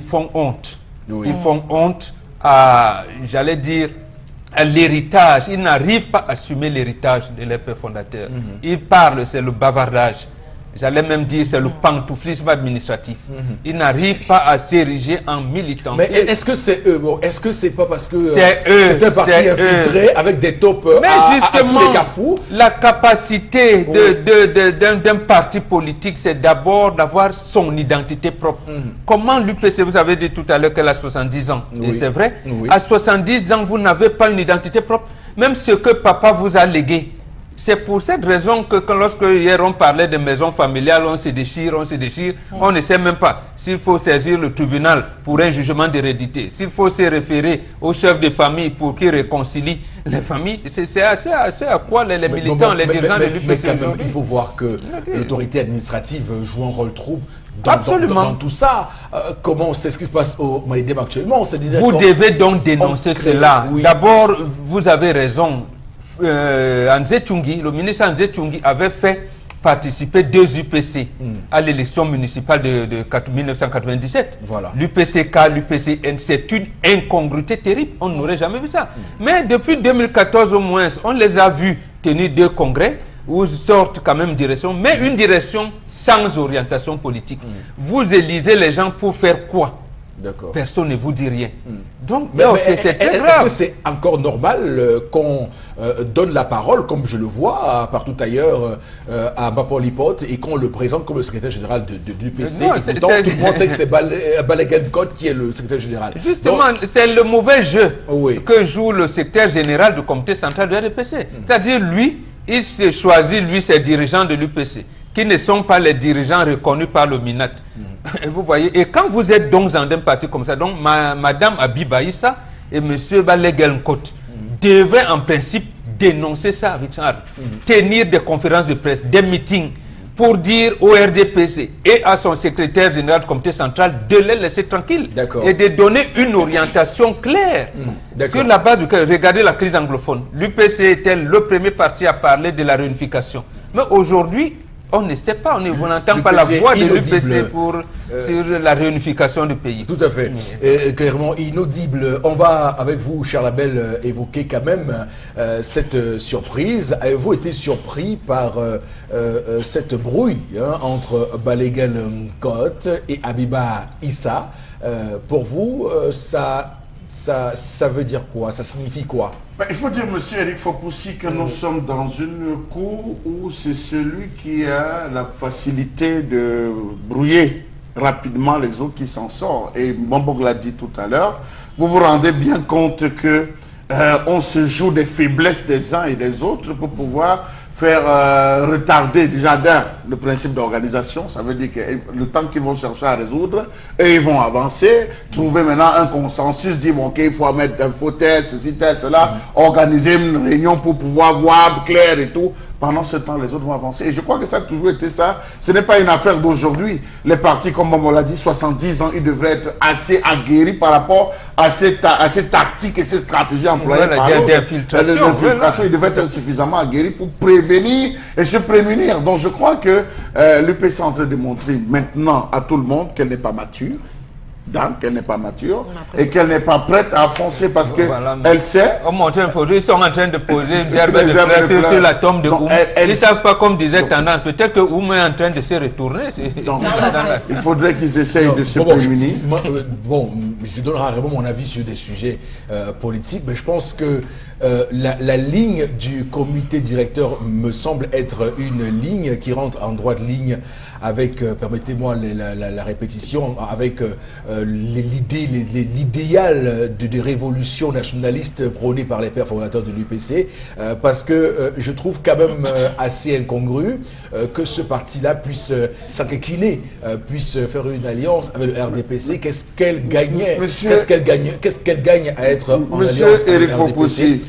font honte. Ils font honte à, j'allais dire, à l'héritage. Ils n'arrivent pas à assumer l'héritage de leurs pères fondateurs. Ils parlent, c'est le bavardage. J'allais même dire c'est le pantouflisme administratif. Ils n'arrivent pas à s'ériger en militants. Mais est-ce que c'est eux? Est-ce que c'est pas parce que c'est un parti infiltré avec des taupes à tous les carrefours? La capacité d'un parti politique, c'est d'abord d'avoir son identité propre. Comment l'UPC, vous avez dit tout à l'heure qu'elle a 70 ans, et c'est vrai, à 70 ans, vous n'avez pas une identité propre. Même ce que papa vous a légué. C'est pour cette raison que lorsque hier on parlait de maisons familiales, on se déchire, on ne sait même pas s'il faut saisir le tribunal pour un jugement d'hérédité, s'il faut se référer au chef de famille pour qu'il réconcilie les familles. C'est assez à quoi les militants, les dirigeants de l'UPC. Mais quand même, il faut voir que l'autorité administrative joue un rôle trouble dans tout ça. Comment c'est ce qui se passe au Malidem actuellement? Vous devez donc dénoncer cela. Oui. D'abord, vous avez raison. Anze Tchungi, le ministre Anze Tchungi avait fait participer 2 UPC à l'élection municipale de 1997. Voilà. L'UPCK, l'UPCN, c'est une incongruité terrible. On n'aurait jamais vu ça. Mais depuis 2014 au moins, on les a vus tenir 2 congrès où sortent quand même direction, mais une direction sans orientation politique. Vous élisez les gens pour faire quoi? Personne ne vous dit rien. Donc, c'est très grave. Est-ce que c'est encore normal qu'on donne la parole, comme je le vois partout ailleurs, à Bapolipote, et qu'on le présente comme le secrétaire général de l'UPC? Et pourtant, tout le monde sait que c'est Balagan Code qui est le secrétaire général. Justement, c'est le mauvais jeu que joue le secrétaire général du comité central de l'UPC. C'est-à-dire, lui, il s'est choisi, ses dirigeants de l'UPC, qui ne sont pas les dirigeants reconnus par le MINAT. Et vous voyez, et quand vous êtes donc dans un parti comme ça, donc Madame Abiba Issa et Monsieur Balegelnkot devaient en principe dénoncer ça, Richard, tenir des conférences de presse, des meetings, pour dire au RDPC et à son secrétaire général du comité central de les laisser tranquilles et de donner une orientation claire sur la base duquel, regardez la crise anglophone. L'UPC était le premier parti à parler de la réunification. Mais aujourd'hui, on ne sait pas, on n'entend pas la voix de l'UPC sur la réunification du pays. Tout à fait. Clairement inaudible. On va, avec vous, cher Label, évoquer quand même cette surprise. Avez-vous été surpris par cette brouille entre Balegal Nkot et Abiba Issa? Pour vous, ça veut dire quoi? Ça signifie quoi? Il faut dire, monsieur Eric Fopoussi, que nous sommes dans une cour où c'est celui qui a la facilité de brouiller rapidement les autres qui s'en sortent. Et Mbambog l'a dit tout à l'heure, vous vous rendez bien compte que on se joue des faiblesses des uns et des autres pour pouvoir faire retarder déjà le principe d'organisation. Ça veut dire que le temps qu'ils vont chercher à résoudre, et ils vont avancer, trouver maintenant un consensus, dire bon, ok, il faut mettre un fauteuil, ceci, tel, cela, organiser une réunion pour pouvoir voir clair et tout. Pendant ce temps, les autres vont avancer. Et je crois que ça a toujours été ça. Ce n'est pas une affaire d'aujourd'hui. Les partis, comme on l'a dit, 70 ans, ils devraient être assez aguerris par rapport à ces tactiques et ces stratégies employées par l'infiltration. Ils devraient être suffisamment aguerris pour prévenir et se prémunir. Donc je crois que l'UPC est en train de montrer maintenant à tout le monde qu'elle n'est pas mature. Qu'elle n'est pas mature et qu'elle n'est pas prête à foncer parce que elle sait. Ils sont en train de poser une gerbe de fleurs sur la tombe de Oum. Ils ne savent pas, comme disait Tendance, peut-être que Oum est en train de se retourner. Il faudrait qu'ils essayent de se prémunir. Bon, je donnerai vraiment mon avis sur des sujets politiques, mais je pense que la ligne du comité directeur me semble être une ligne qui rentre en droite ligne avec, permettez-moi la répétition, avec l'idéal de révolution nationaliste prônée par les pères fondateurs de l'UPC, parce que je trouve quand même assez incongru que ce parti-là puisse s'enquiquiner, puisse faire une alliance avec le RDPC. Qu'est-ce qu'elle gagnait? Qu'est-ce qu'elle gagne à être en alliance avec le RDPC?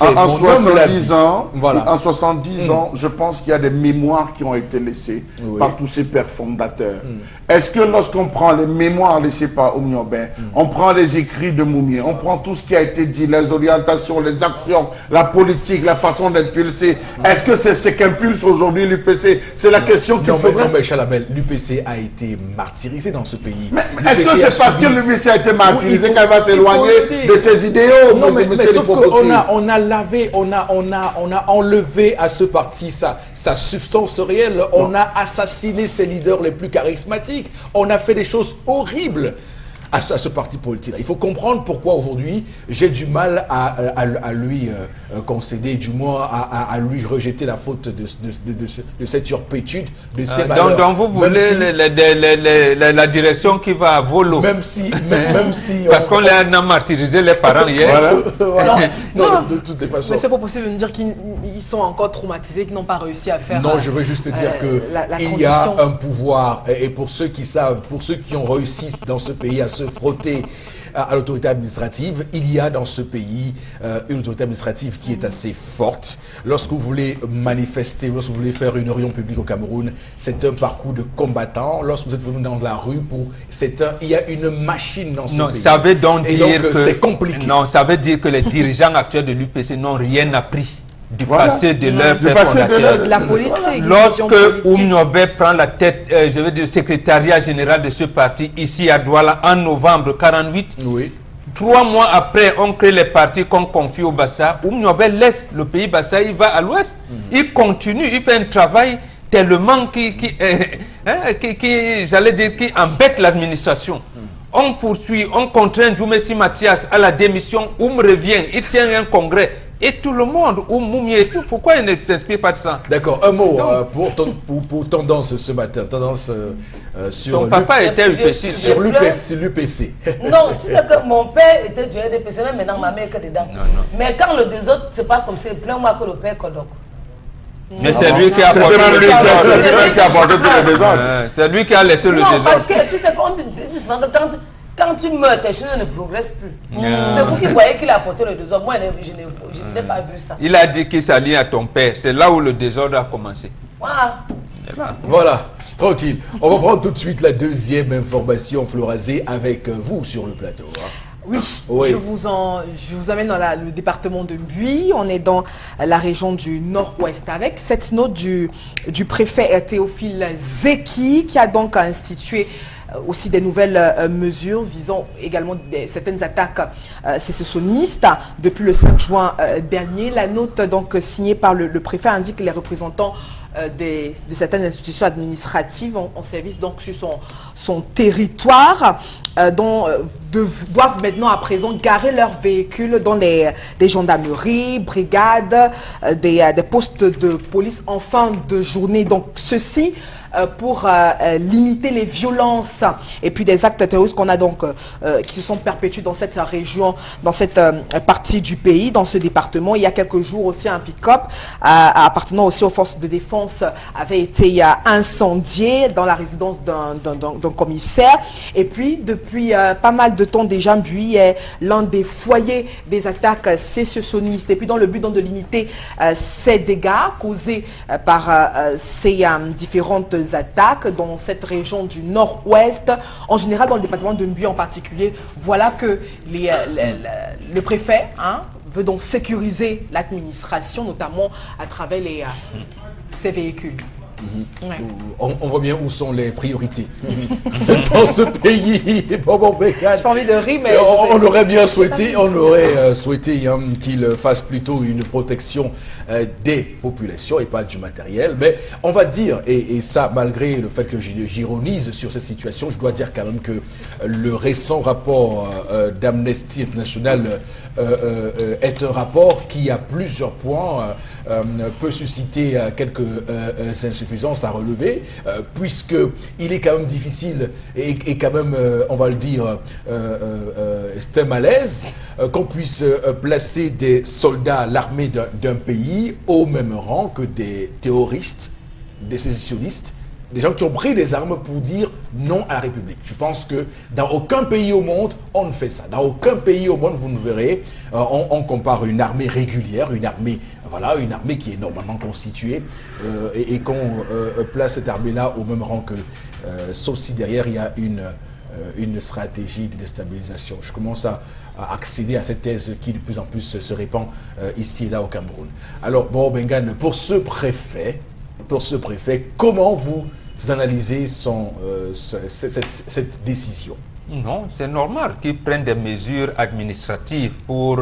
En 70 ans, voilà. En 70 ans, je pense qu'il y a des mémoires qui ont été laissées par tous ces pères fondateurs. Est-ce que lorsqu'on prend les mémoires laissées par Oumniobé, on prend les écrits de Moumié, on prend tout ce qui a été dit, les orientations, les actions, la politique, la façon d'impulser, est-ce que c'est ce qu'impulse aujourd'hui l'UPC? C'est la question qu'il faudrait... Non mais Chalabel, l'UPC a été martyrisé dans ce pays. Est-ce que c'est parce que l'UPC a été martyrisé qu'elle va s'éloigner de ses idéaux? Non mais sauf qu'on a lavé, on a enlevé à ce parti sa substance réelle, on a assassiné ses leaders les plus charismatiques, on a fait des choses horribles à ce parti politique. Il faut comprendre pourquoi aujourd'hui j'ai du mal à lui concéder, du moins à lui rejeter la faute de cette turpitude, de ces malheurs. Donc vous voulez la direction qui va à volo. Même si parce qu'on a martyrisé les parents hier. Non, de toutes les façons. Mais c'est pas possible de me dire qu'ils sont encore traumatisés, qu'ils n'ont pas réussi à faire. Non, je veux juste dire que il y a un pouvoir, et pour ceux qui savent, pour ceux qui ont réussi dans ce pays à se frotter à l'autorité administrative, il y a dans ce pays une autorité administrative qui est assez forte. Lorsque vous voulez manifester, lorsque vous voulez faire une réunion publique au Cameroun, c'est un parcours de combattants. Lorsque vous êtes venu dans la rue, il y a une machine dans ce pays. Ça veut donc dire que c'est compliqué. Non, ça veut dire que les dirigeants actuels de l'UPC n'ont rien appris du passé de leur père fondateur. De la politique. Lorsque Oumniobé prend la tête, je veux dire, secrétariat général de ce parti ici à Douala en novembre 48, 3 mois après, on crée les partis qu'on confie au Bassa. Oumniobé laisse le pays Bassa, il va à l'ouest. Il continue, il fait un travail tellement qui j'allais dire, qui embête l'administration. On poursuit, on contraint Djoumessi Mathias à la démission. Oum revient, il tient un congrès. Et tout le monde, Moumi et tout, pourquoi il ne s'inspire pas de ça? D'accord, un mot pour Tendance ce matin, Tendance sur l'UPC. Non, tu sais que mon père était du RDPC, même maintenant ma mère est dedans. Mais quand le désordre se passe comme c'est plein mois que le père Kodok. Mais c'est lui qui a apporté le désordre. C'est lui qui a laissé le désordre. Non, parce que tu sais qu'on dit souvent que quand tu meurs, tes choses ne progressent plus. C'est vous qui voyez qu'il a apporté le désordre. Moi, je n'ai pas vu ça. Il a dit qu'il s'allie à ton père. C'est là où le désordre a commencé. Voilà, tranquille. On va prendre tout de suite la deuxième information, Florazé, avec vous sur le plateau. Oui, Oui. je vous amène dans le département de Mbuy. On est dans la région du nord-ouest avec cette note du préfet Théophile Zeki qui a donc institué aussi des nouvelles mesures visant également certaines attaques sécessionnistes. Depuis le 5 juin dernier, la note donc signée par le préfet indique que les représentants de certaines institutions administratives en service donc sur son territoire doivent maintenant à présent garer leurs véhicules dans des gendarmeries, brigades, des postes de police en fin de journée. Donc ceci pour limiter les violences et puis des actes terroristes qu'on a donc qui se sont perpétués dans cette région, dans cette partie du pays, dans ce département. Il y a quelques jours aussi un pick-up appartenant aussi aux forces de défense avait été incendié dans la résidence d'un commissaire. Et puis depuis pas mal de temps déjà, Mbuy est l'un des foyers des attaques sécessionnistes. Et puis dans le but de limiter ces dégâts causés par ces différentes attaques dans cette région du nord-ouest, en général dans le département de Mbuy en particulier, voilà que le préfet veut donc sécuriser l'administration, notamment à travers ces véhicules. Ouais. On voit bien où sont les priorités dans ce pays. J'ai pas envie de rire, mais on aurait bien souhaité, qu'il fasse plutôt une protection des populations et pas du matériel. Mais on va dire, et ça malgré le fait que j'ironise sur cette situation, je dois dire quand même que le récent rapport d'Amnesty International est un rapport qui à plusieurs points peut susciter quelques insuffisances à relever, puisqu'il est quand même difficile et quand même, on va le dire, c'est un malaise qu'on puisse placer des soldats, l'armée d'un pays au même rang que des terroristes, des sécessionnistes, des gens qui ont pris des armes pour dire non à la République. Je pense que dans aucun pays au monde, on ne fait ça. Dans aucun pays au monde, vous nous verrez, on compare une armée régulière, une armée qui est normalement constituée, et qu'on place cette armée-là au même rang que, sauf si derrière il y a une stratégie de déstabilisation. Je commence à accéder à cette thèse qui de plus en plus se répand ici et là au Cameroun. Alors, bon, Bengane, pour ce préfet, comment vous analysez cette décision? Non, c'est normal qu'ils prennent des mesures administratives pour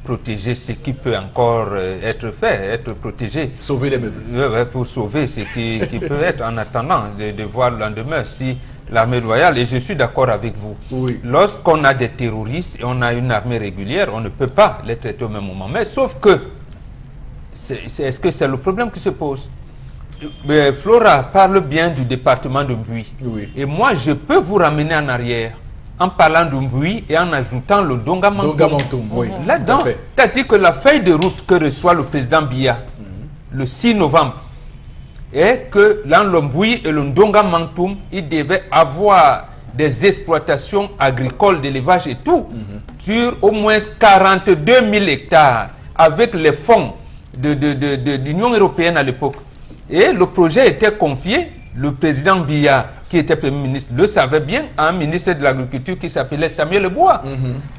protéger ce qui peut encore être fait, être protégé. Sauver les meubles. Pour sauver ce qui peut être en attendant de voir le lendemain si l'armée loyale, et je suis d'accord avec vous. Oui. Lorsqu'on a des terroristes et on a une armée régulière, on ne peut pas les traiter au même moment. Mais sauf que, est-ce que c'est le problème qui se pose? Mais Flora parle bien du département de Mbuy. Oui. Et moi, je peux vous ramener en arrière en parlant de Mbuy et en ajoutant le Dongamantoum. Dongamantoum, oui. Là-dedans, c'est-à-dire que la feuille de route que reçoit le président Biya le 6 novembre est que dans le Mbuy et le Dongamantoum, il devait avoir des exploitations agricoles, d'élevage et tout, sur au moins 42 000 hectares avec les fonds de l'Union européenne à l'époque. Et le projet était confié, le président Biya, qui était Premier ministre, le savait bien, à un ministre de l'Agriculture qui s'appelait Samuel Lebois.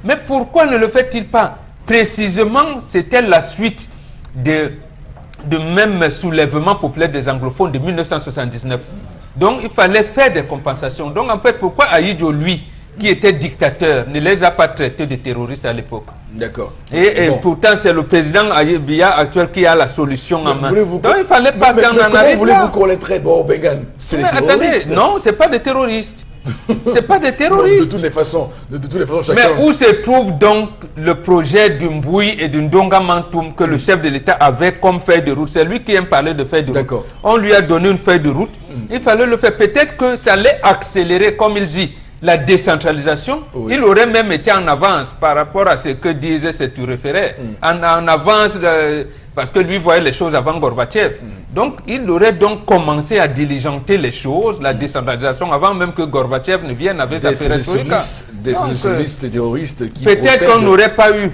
Mais pourquoi ne le fait-il pas? Précisément, c'était la suite de même soulèvement populaire des anglophones de 1979. Donc, il fallait faire des compensations. Donc, en fait, pourquoi Ahidjo, lui, qui était dictateur, ne les a pas traités de terroristes à l'époque? D'accord. Et pourtant, c'est le président Biya actuel qui a la solution en main. Donc, il ne fallait pas qu'on en arrive là. Comment voulez-vous qu'on les traite? Bon, Bengane, c'est des terroristes. Attendez, non, ce n'est pas des terroristes. C'est pas des terroristes. Non, de toutes les façons, chacun... Mais où se trouve donc le projet du Mbuy et du Dongamantoum que le chef de l'État avait comme feuille de route? C'est lui qui aime parler de feuille de route. On lui a donné une feuille de route. Il fallait le faire. Peut-être que ça allait accélérer, comme il dit, la décentralisation. Oui. Il aurait même été en avance par rapport à ce que disait ce référé. En avance, parce que lui voyait les choses avant Gorbatchev. Donc, il aurait donc commencé à diligenter les choses, la décentralisation, avant même que Gorbatchev ne vienne avec sa perestroïka. Des sécessionnistes terroristes qui peut-être qu'on n'aurait pas eu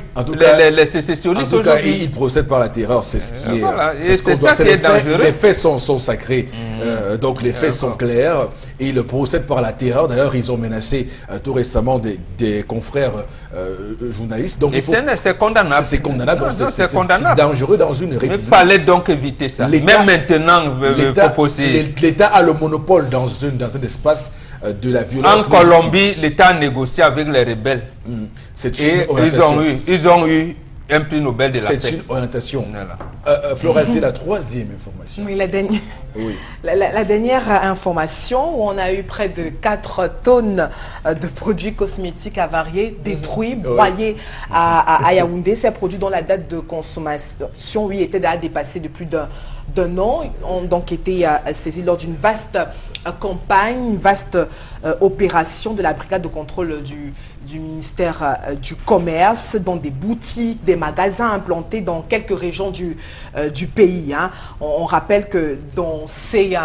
les sécessionnistes aujourd'hui. En tout cas, ils procèdent par la terreur, c'est ce qui est... Voilà. C'est ce qu'on doit. Ça qui est dangereux. Les faits sont sacrés, donc les faits sont clairs, et ils procèdent par la terreur. D'ailleurs, ils ont menacé tout récemment des confrères journalistes. Donc, c'est condamnable. C'est condamnable, c'est condamnable. Dangereux dans une république. Il fallait donc éviter ça. Même maintenant, l'État a le monopole dans un espace de la violence. En Colombie, l'État a négocié avec les rebelles. Et ils ont eu un prix Nobel de la paix. C'est une orientation. Voilà. Flora, c'est la troisième information. Oui, la dernière. Oui. La dernière information où on a eu près de 4 tonnes de produits cosmétiques avariés, détruits, broyés à Yaoundé. Ces produits dont la date de consommation, oui, était déjà dépassée de plus d'un an, ont donc été saisis lors d'une vaste campagne, une vaste opération de la brigade de contrôle du ministère du Commerce dans des boutiques, des magasins implantés dans quelques régions du pays. Hein. On rappelle que dans ces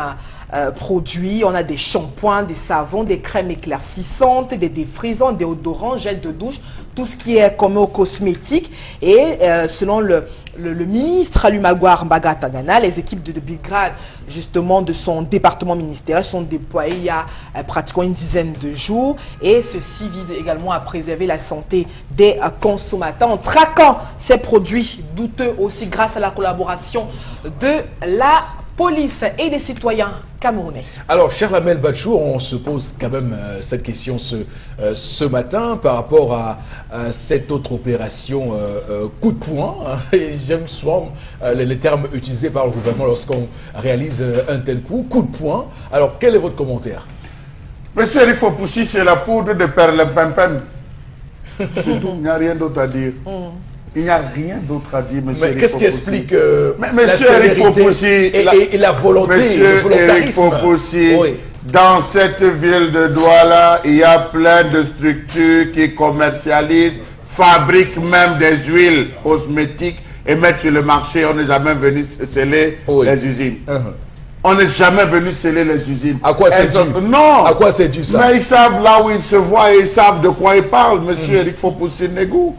produits, on a des shampoings, des savons, des crèmes éclaircissantes, des défrisants, des déodorants, gel de douche, tout ce qui est commun aux cosmétiques. Et selon le ministre Alumagouar Mbagatagana, les équipes de Belgrade, justement, de son département ministériel sont déployées il y a pratiquement une dizaine de jours. Et ceci vise également à préserver la santé des consommateurs en traquant ces produits douteux aussi grâce à la collaboration de la police et des citoyens camerounais. Alors, cher Lamel Bachou, on se pose quand même cette question ce matin par rapport à cette autre opération coup de poing. Et j'aime souvent les termes utilisés par le gouvernement lorsqu'on réalise un tel coup de poing. Alors, quel est votre commentaire? Monsieur Eric Fopoussi, c'est la poudre de perlimpinpin. C'est tout, il n'y a rien d'autre à dire. Il n'y a rien d'autre à dire, monsieur. Mais qu'est-ce qui explique monsieur Eric Fopoussi et la volonté, monsieur Eric Fopoussi, dans cette ville de Douala, il y a plein de structures qui commercialisent, fabriquent même des huiles cosmétiques et mettent sur le marché. On n'est jamais venu sceller les usines. On n'est jamais venu sceller les usines. À quoi c'est dû? Non. À quoi c'est dû ça? Mais ils savent là où ils se voient et ils savent de quoi ils parlent, monsieur Eric Fopoussi Negou.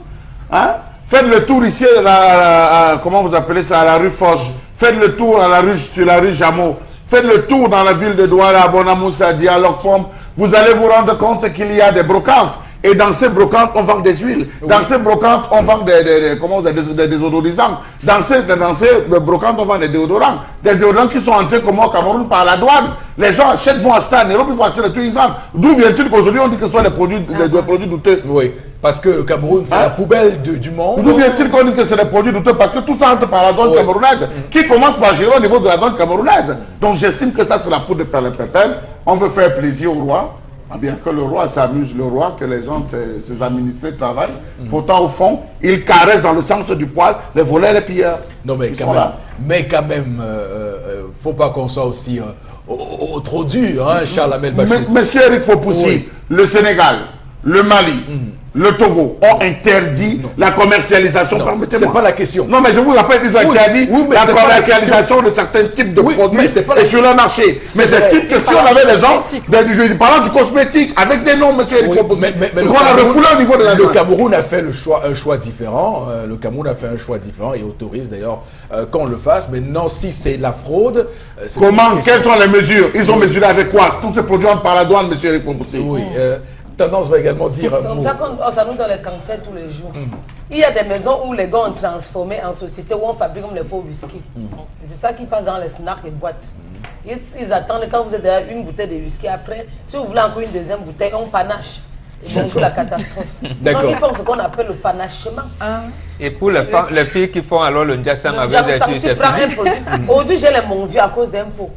Hein? Faites le tour ici, comment vous appelez ça, à la rue Foch. Faites le tour sur la rue Jameau. Faites le tour dans la ville de Douala, à Bonamoussa, Dialogpom. Vous allez vous rendre compte qu'il y a des brocantes. Et dans ces brocantes, on vend des huiles. Dans ces brocantes, on vend des désodorisants. Dans ces brocantes, on vend des déodorants. Des déodorants qui sont entrés comme au Cameroun par la douane. Les gens vont acheter en Europe, ils vont acheter les trucs. D'où vient-il qu'aujourd'hui on dit que ce sont des produits douteux? Oui, parce que le Cameroun, c'est la poubelle du monde. D'où vient-il qu'on dise que c'est des produits douteux? Parce que tout ça entre par la douane camerounaise, qui commence par gérer au niveau de la douane camerounaise. Donc j'estime que ça, c'est la poudre de perlimpinpin. On veut faire plaisir au roi. Bien que le roi s'amuse, que les gens, ses administrés travaillent. Pourtant, au fond, ils caressent dans le sens du poil les voleurs et les pilleurs. Non, mais quand même, faut pas qu'on soit aussi trop dur, hein, Charles Amel Bachou. Monsieur Eric Fopoussi, le Sénégal, le Mali, le Togo ont interdit la commercialisation. Permettez-moi. C'est pas la question. Non, mais je vous rappelle qu'ils ont interdit la commercialisation de certains types de produits et sur le marché. Mais j'estime que si on avait les gens, parlant du cosmétique, avec des noms, monsieur Eric Fopoussi, on a refoulé au niveau de la... Le Cameroun a fait un choix différent. Le Cameroun a fait un choix différent et autorise d'ailleurs qu'on le fasse. Maintenant, si c'est la fraude... Comment? Quelles sont les mesures? Ils ont mesuré avec quoi? Tous ces produits par la douane, monsieur Eric Fopoussi. Oui. Tendance va également dire un mot. Ça nous donne les cancers tous les jours. Il y a des maisons où les gars ont transformé en société où on fabrique comme les faux whisky. C'est ça qui passe dans les snacks et boîtes. Ils attendent quand vous êtes derrière une bouteille de whisky. Après, si vous voulez encore une deuxième bouteille, on panache. Et bonjour la catastrophe. Donc ils font ce qu'on appelle le panachement. Et pour les filles qui font alors le jassam avec des trucs, c'est fini. Aujourd'hui, j'ai les mon vieux à cause d'impôts.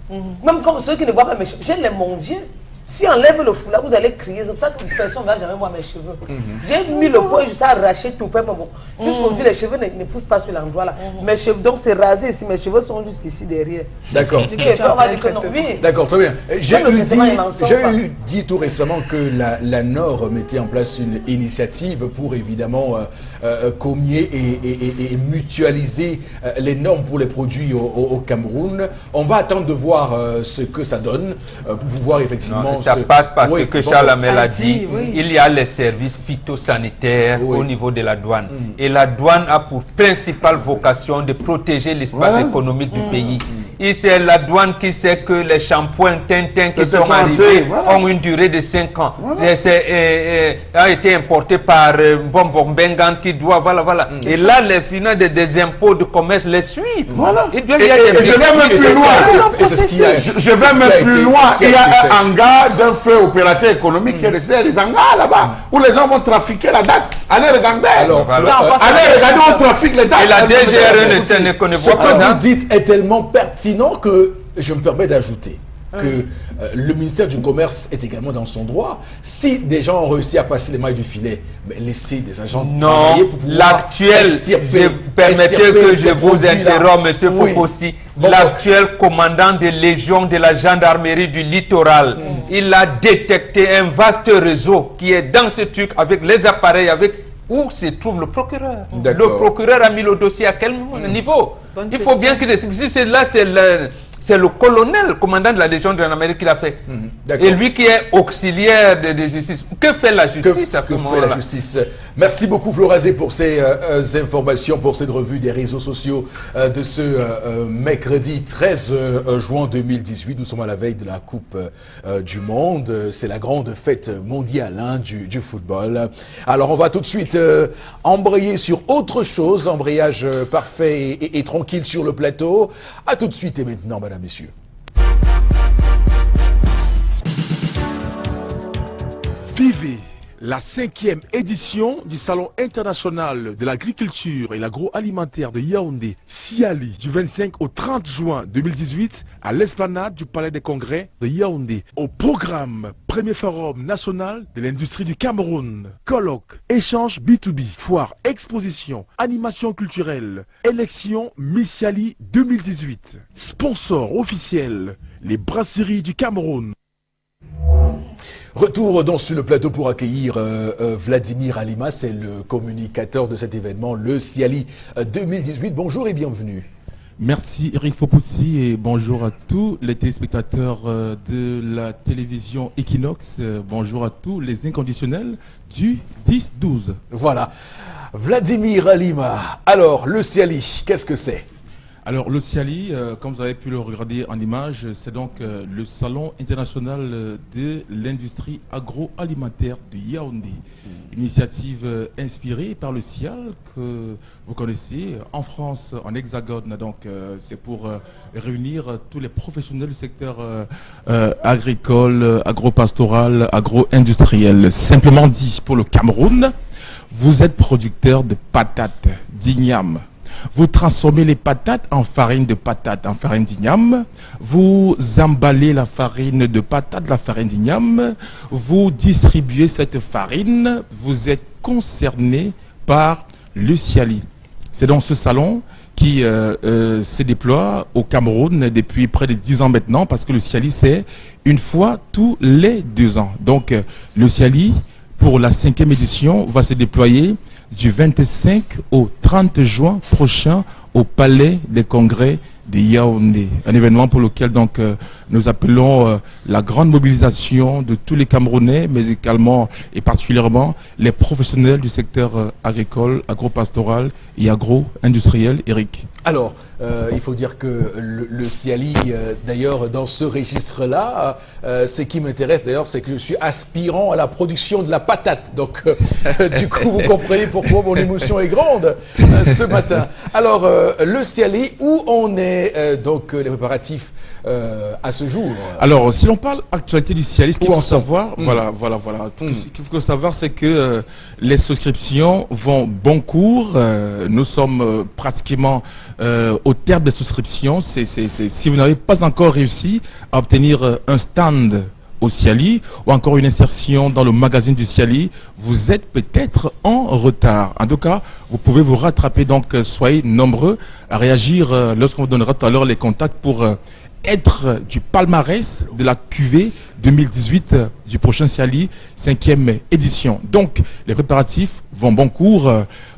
Même comme ceux qui ne voient pas mes cheveux, j'ai les mon vieux. Si on lève le foulard, vous allez crier. C'est pour ça que personne ne va jamais voir mes cheveux. J'ai mis le point jusqu'à arracher tout. Bon. Jusqu'aujourd'hui, les cheveux ne poussent pas sur l'endroit là. Mes cheveux, donc c'est rasé ici. Mes cheveux sont jusqu'ici derrière. D'accord. On va dire que non. Oui. D'accord, très bien. J'ai eu dit tout récemment que la Nord mettait en place une initiative pour évidemment commier et mutualiser les normes pour les produits au Cameroun. On va attendre de voir ce que ça donne pour pouvoir effectivement... Ça passe par ce que Charles Amel a dit. Oui. Il y a les services phytosanitaires au niveau de la douane. Et la douane a pour principale vocation de protéger l'espace économique du pays. Et c'est la douane qui sait que les shampoings Tintin qui sont arrivés ont une durée de 5 ans. A été importé par Bonbon Bengan qui doit... Voilà. Et là, les finances des impôts de commerce les suivent. Voilà. Il doit y avoir des... Je vais même plus loin. Je vais même plus loin. Il y a un hangar d'un feu opérateur économique qui est resté des hangars là-bas où les gens vont trafiquer la date. Allez regarder. Allez regarder où on trafique les dates. Et la DGRN ne connaît Ce pas que ça. vous dites est tellement pertinent que je me permets d'ajouter que le ministère du Commerce est également dans son droit. Si des gens ont réussi à passer les mailles du filet, mais laissez des agents travailler pour pouvoir l'actuel, permettez que je vous interrompe, M. Popossi. L'actuel commandant de Légion de la gendarmerie du littoral, il a détecté un vaste réseau qui est dans ce truc avec les appareils, où se trouve le procureur. Le procureur a mis le dossier à quel niveau? Il faut bien que c'est le colonel, commandant de la Légion de l'Amérique qui l'a fait. Et lui qui est auxiliaire de justice. Que fait la justice à ce moment-là? La justice. Merci beaucoup Florazé pour ces informations, pour cette revue des réseaux sociaux de ce mercredi 13 juin 2018. Nous sommes à la veille de la Coupe du Monde. C'est la grande fête mondiale du football. Alors on va tout de suite embrayer sur autre chose. Embrayage parfait et tranquille sur le plateau. À tout de suite et maintenant, madame, messieurs. Vivez la 5e édition du Salon international de l'agriculture et l'agroalimentaire de Yaoundé, Siali, du 25 au 30 juin 2018 à l'esplanade du Palais des Congrès de Yaoundé. Au programme, premier forum national de l'industrie du Cameroun, colloque, échange B2B, foire, exposition, animation culturelle, élection Miss Siali 2018. Sponsor officiel, les brasseries du Cameroun. Retour donc sur le plateau pour accueillir Vladimir Alima, c'est le communicateur de cet événement, le Siali 2018. Bonjour et bienvenue. Merci Eric Fopoussi et bonjour à tous les téléspectateurs de la télévision Equinox. Bonjour à tous les inconditionnels du 10-12. Voilà. Vladimir Alima, alors le Siali, qu'est-ce que c'est? Alors le Siali, comme vous avez pu le regarder en image, c'est donc le Salon international de l'industrie agroalimentaire de Yaoundé. Une initiative inspirée par le CIAL que vous connaissez en France, en Hexagone. Donc c'est pour réunir tous les professionnels du secteur agricole, agropastoral, agro-industriel. Simplement dit, pour le Cameroun, vous êtes producteur de patates, d'igname. Vous transformez les patates en farine de patate, en farine d'igname. Vous emballez la farine de patate, la farine d'igname. Vous distribuez cette farine. Vous êtes concerné par le Siali. C'est dans ce salon qui se déploie au Cameroun depuis près de 10 ans maintenant, parce que le Siali, c'est une fois tous les 2 ans. Donc, le Siali, pour la 5e édition, va se déployer du 25 au 30 juin prochain au Palais des Congrès de Yaoundé. Un événement pour lequel donc nous appelons la grande mobilisation de tous les Camerounais, mais également et particulièrement les professionnels du secteur agricole, agropastoral et agro-industriel. Eric. Alors, il faut dire que le Siali, d'ailleurs, dans ce registre-là, ce qui m'intéresse d'ailleurs, c'est que je suis aspirant à la production de la patate. Donc, du coup, vous comprenez pourquoi mon émotion est grande ce matin. Alors, le Siali, où on est donc les préparatifs à ce jour? Alors, si l'on parle actualité du Siali, ce qu'il faut savoir, voilà. Ce qu'il faut savoir, c'est que les souscriptions vont bon cours. Nous sommes pratiquement au terme des souscriptions. Si vous n'avez pas encore réussi à obtenir un stand au Ciali ou encore une insertion dans le magazine du Ciali, vous êtes peut-être en retard. En tout cas, vous pouvez vous rattraper, donc soyez nombreux à réagir lorsqu'on vous donnera tout à l'heure les contacts pour être du palmarès de la QV 2018 du prochain Ciali, 5e édition. Donc, les préparatifs vont bon cours.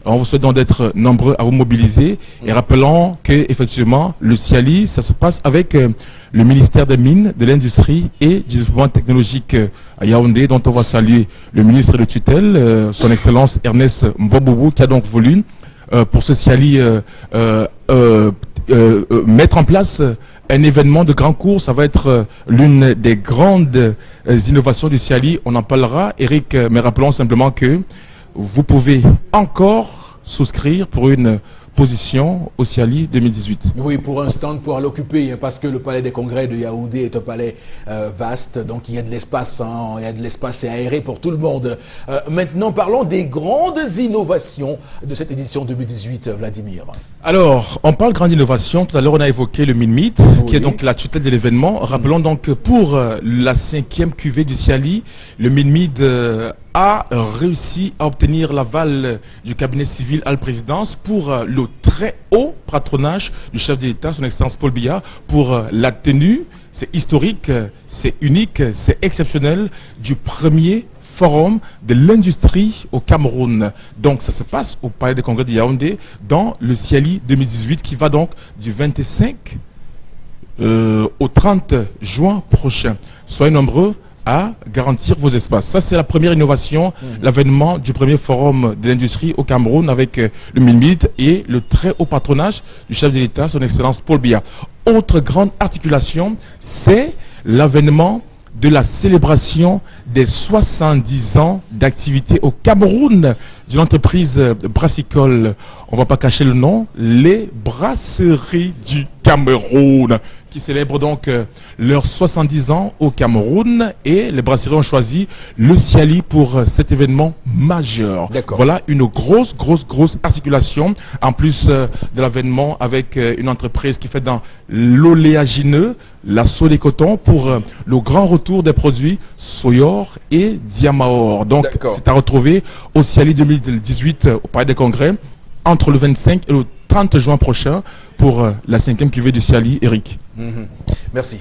On vous souhaite donc d'être nombreux à vous mobiliser. Et rappelons que effectivement, le Ciali, ça se passe avec le ministère des Mines, de l'Industrie et du Développement technologique à Yaoundé, dont on va saluer le ministre de tutelle, son Excellence Ernest Mboboubou, qui a donc voulu, pour ce Ciali, mettre en place un événement de grand cours. Ça va être l'une des grandes innovations du Ciali. On en parlera, Eric, mais rappelons simplement que vous pouvez encore souscrire pour une position au Ciali 2018. Oui, pour un stand, pour l'occuper, parce que le palais des congrès de Yaoundé est un palais vaste, donc il y a de l'espace, il y a de l'espace aéré pour tout le monde. Maintenant, parlons des grandes innovations de cette édition 2018, Vladimir. Alors, on parle grande innovation. Tout à l'heure, on a évoqué le MINMIT, qui est donc la tutelle de l'événement. Rappelons donc que pour la 5e QV du Ciali, le MINMIT a réussi à obtenir l'aval du cabinet civil à la présidence pour le très haut patronage du chef de l'État, son Excellence Paul Biya, pour la tenue, c'est historique, c'est unique, c'est exceptionnel, du premier forum de l'industrie au Cameroun. Donc ça se passe au palais des congrès de Yaoundé dans le Ciali 2018 qui va donc du 25 au 30 juin prochain. Soyez nombreux à garantir vos espaces. Ça, c'est la première innovation, l'avènement du premier forum de l'industrie au Cameroun avec le MINMIT et le très haut patronage du chef de l'État, son Excellence Paul Biya. Autre grande articulation, c'est l'avènement de la célébration des 70 ans d'activité au Cameroun d'une entreprise brassicole. On ne va pas cacher le nom, les Brasseries du Cameroun, qui célèbrent donc leurs 70 ans au Cameroun, et les brasseries ont choisi le Ciali pour cet événement majeur. Voilà une grosse articulation, en plus de l'avènement avec une entreprise qui fait dans l'oléagineux, la soie des cotons, pour le grand retour des produits Soyor et Diamaor. Donc c'est à retrouver au Ciali 2018 au Palais des Congrès entre le 25 et le 30 juin prochain pour la 5e QV du Ciali, Eric. Merci.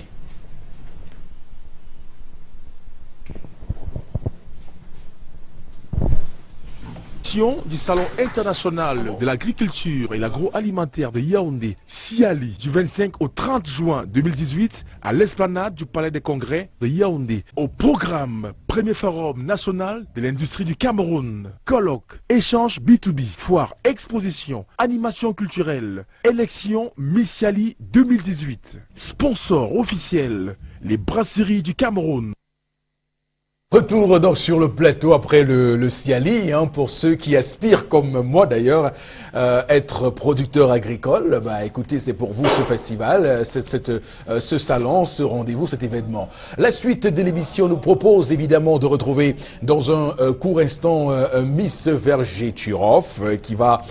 Du Salon international de l'agriculture et l'agroalimentaire de Yaoundé, Ciali, du 25 au 30 juin 2018 à l'esplanade du Palais des Congrès de Yaoundé. Au programme, premier forum national de l'industrie du Cameroun, colloque, échange B2B, foire, exposition, animation culturelle, élection Miss Ciali 2018. Sponsor officiel, les brasseries du Cameroun. Retour donc sur le plateau après le Ciali, pour ceux qui aspirent, comme moi d'ailleurs, être producteur agricole. Bah, écoutez, c'est pour vous ce festival, ce salon, ce rendez-vous, cet événement. La suite de l'émission nous propose évidemment de retrouver dans un court instant Miss Vergeturov qui va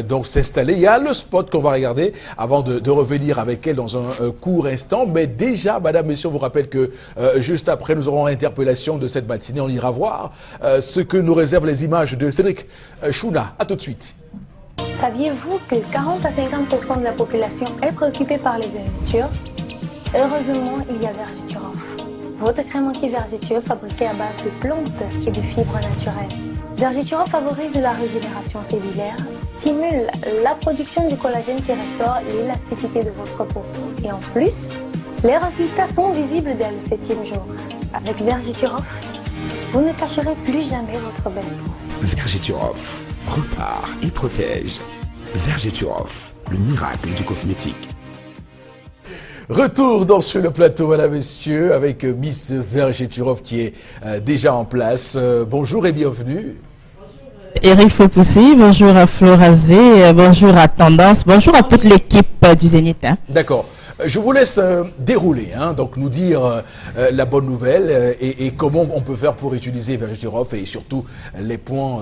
donc s'installer. Il y a le spot qu'on va regarder avant de revenir avec elle dans un court instant. Mais déjà, madame, monsieur, on vous rappelle que juste après, nous aurons interpellation de cette matinée. On ira voir ce que nous réservent les images de Cédric Chouna. À tout de suite. Saviez-vous que 40 à 50% de la population est préoccupée par les vergetures? Heureusement, il y a Vergeturov. Votre crème anti-vergeture fabriquée à base de plantes et de fibres naturelles. Vergeturov favorise la régénération cellulaire, stimule la production du collagène qui restaure l'élasticité de votre peau. Et en plus, les résultats sont visibles dès le 7e jour. Avec Vergeturov, vous ne cacherez plus jamais votre belle peau. Vergeturov repart et protège. Vergeturov, le miracle du cosmétique. Retour donc sur le plateau, madame, monsieur, avec Miss Vergeturov qui est déjà en place. Bonjour et bienvenue. Eric Fopoussi, bonjour à Florazé, bonjour à Tendance, bonjour à toute l'équipe du Zénith. D'accord. Je vous laisse dérouler, hein, donc nous dire la bonne nouvelle et comment on peut faire pour utiliser Vergeturof et surtout les points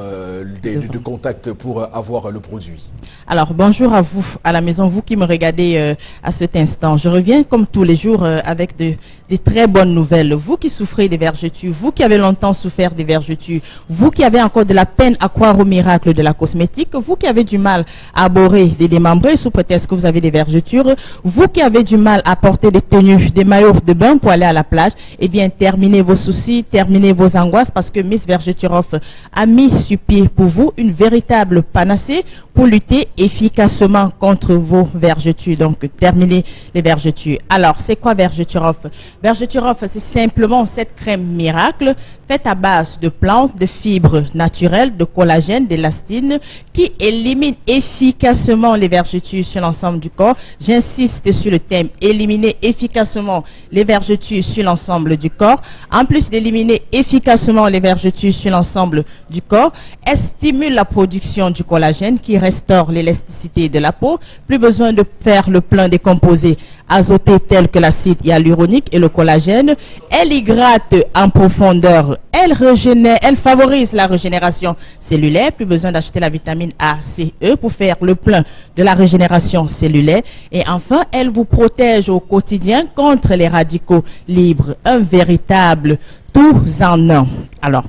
de contact pour avoir le produit. Alors, bonjour à vous, à la maison, vous qui me regardez à cet instant. Je reviens comme tous les jours avec des très bonnes nouvelles. Vous qui souffrez des vergetures, vous qui avez longtemps souffert des vergetures, vous qui avez encore de la peine à croire au miracle de la cosmétique, vous qui avez du mal à aborder des démembrés sous prétexte que vous avez des vergetures, vous qui avez du mal à porter des tenues, des maillots de bain pour aller à la plage, eh bien, terminez vos soucis, terminez vos angoisses parce que Miss Vergeturof a mis sur pied pour vous une véritable panacée pour lutter efficacement contre vos vergetures. Donc, terminez les vergetures. Alors, c'est quoi Vergeturof? Vergeturof, c'est simplement cette crème miracle faite à base de plantes, de fibres naturelles, de collagène, d'élastine qui élimine efficacement les vergetures sur l'ensemble du corps. J'insiste sur le thème éliminer efficacement les vergetures sur l'ensemble du corps. En plus d'éliminer efficacement les vergetures sur l'ensemble du corps, elle stimule la production du collagène qui restaure l'élasticité de la peau. Plus besoin de faire le plein des composés azotés tels que l'acide hyaluronique et le collagène. Elle hydrate en profondeur. Elle régénère, elle favorise la régénération cellulaire. Plus besoin d'acheter la vitamine A, C, E pour faire le plein de la régénération cellulaire. Et enfin, elle vous protège au quotidien contre les radicaux libres. Un véritable tous en un. Alors,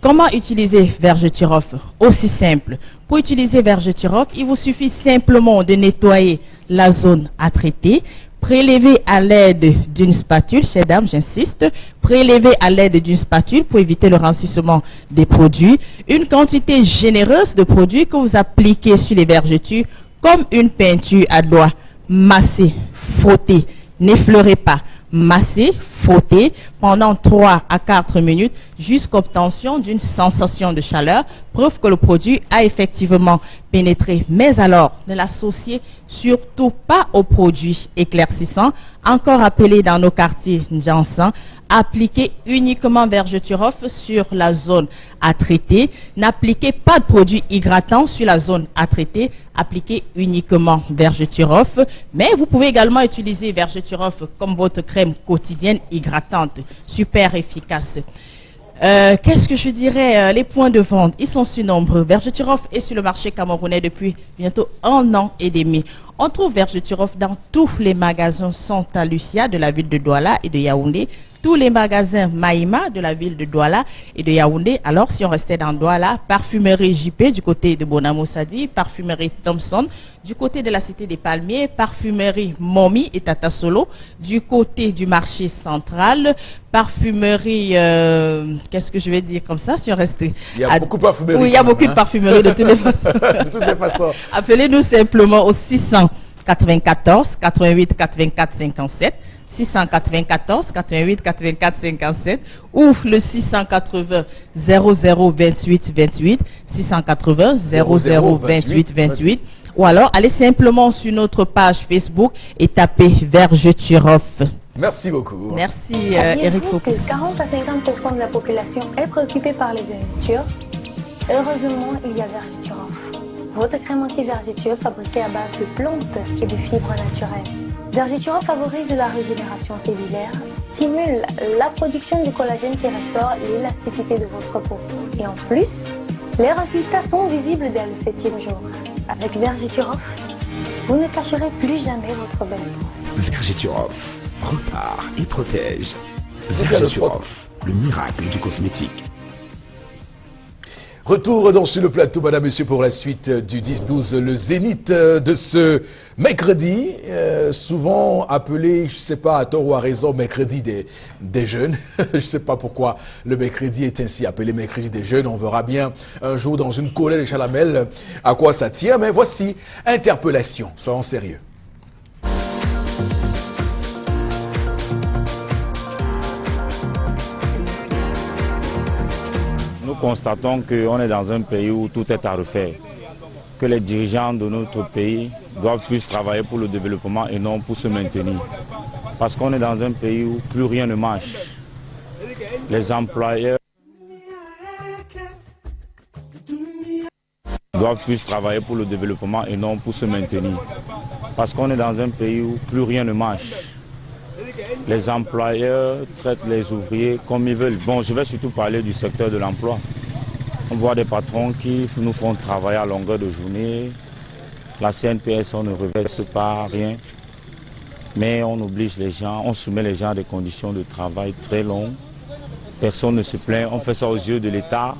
comment utiliser Vergeturof? Aussi simple. Pour utiliser Vergeturof, il vous suffit simplement de nettoyer la zone à traiter, prélever à l'aide d'une spatule, chère dame, j'insiste, prélever à l'aide d'une spatule pour éviter le rancissement des produits, une quantité généreuse de produits que vous appliquez sur les vergetures comme une peinture à doigts. Massez, frottez, n'effleurez pas. Masser, frotter pendant 3 à 4 minutes jusqu'à obtention d'une sensation de chaleur, preuve que le produit a effectivement pénétré. Mais alors, ne l'associez surtout pas aux produits éclaircissants, encore appelés dans nos quartiers Jansan. Appliquez uniquement Vergeturof sur la zone à traiter. N'appliquez pas de produits hydratants sur la zone à traiter. Appliquez uniquement Vergeturof. Mais vous pouvez également utiliser Vergeturof comme votre crème quotidienne hydratante. Super efficace. Qu'est-ce que je dirais? Les points de vente, ils sont si nombreux. Vergeturof est sur le marché camerounais depuis bientôt 1 an et demi. On trouve Vergeturof dans tous les magasins Santa Lucia de la ville de Douala et de Yaoundé, tous les magasins Maïma de la ville de Douala et de Yaoundé. Alors, si on restait dans Douala, parfumerie JP du côté de Bonamoussadi, parfumerie Thompson du côté de la cité des Palmiers, parfumerie Momi et Tata Solo du côté du marché central, parfumerie, qu'est-ce que je vais dire comme ça, si on restait... Il y a beaucoup de parfumerie. Oui, il y a beaucoup de parfumerie de toutes les façons. De toutes les façons. Appelez-nous simplement au 694 88 84 57. 694 88 84 57 ou le 680 00 28 28 680 00 28 28 ou alors allez simplement sur notre page Facebook et tapez Vergeturof. Merci beaucoup. Merci Saviez-vous Eric que Focus. 40 à 50% de la population est préoccupée par les vergetures? Heureusement, il y a Vergeturof. Votre crème anti-vergeture fabriquée à base de plantes et de fibres naturelles. Vergeturof favorise la régénération cellulaire, stimule la production du collagène qui restaure l'élasticité de votre peau. Et en plus, les résultats sont visibles dès le 7e jour. Avec Vergeturof, vous ne cacherez plus jamais votre belle peau. Vergeturof repart et protège. Vergeturof, le miracle du cosmétique. Retour donc sur le plateau, madame, monsieur, pour la suite du 10-12, le zénith de ce mercredi, souvent appelé, je ne sais pas à tort ou à raison, mercredi des jeunes. Je ne sais pas pourquoi le mercredi est ainsi appelé mercredi des jeunes. On verra bien un jour dans une colère de Chalamel à quoi ça tient. Mais voici, interpellation, soyons sérieux. Nous constatons qu'on est dans un pays où tout est à refaire, que les dirigeants de notre pays doivent plus travailler pour le développement et non pour se maintenir. Parce qu'on est dans un pays où plus rien ne marche. Les employeurs doivent plus travailler pour le développement et non pour se maintenir. Parce qu'on est dans un pays où plus rien ne marche. Les employeurs traitent les ouvriers comme ils veulent. Bon, je vais surtout parler du secteur de l'emploi. On voit des patrons qui nous font travailler à longueur de journée. La CNPS, on ne reverse pas rien. Mais on oblige les gens, on soumet les gens à des conditions de travail très longues. Personne ne se plaint, on fait ça aux yeux de l'État.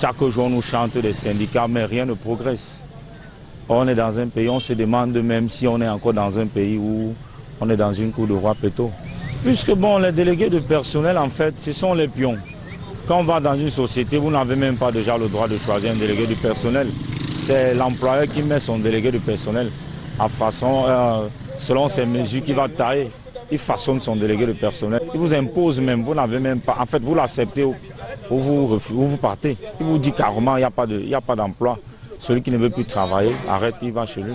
Chaque jour, on nous chante des syndicats, mais rien ne progresse. On est dans un pays, on se demande même si on est encore dans un pays où on est dans une cour de roi Péto. Puisque bon, les délégués de personnel, en fait, ce sont les pions. Quand on va dans une société, vous n'avez même pas déjà le droit de choisir un délégué du personnel. C'est l'employeur qui met son délégué de personnel à façon, selon ses mesures qu'il va tailler. Il façonne son délégué de personnel. Il vous impose même, vous n'avez même pas. En fait, vous l'acceptez ou vous partez. Il vous dit carrément, il n'y a pas d'emploi. Celui qui ne veut plus travailler, arrête, il va chez lui.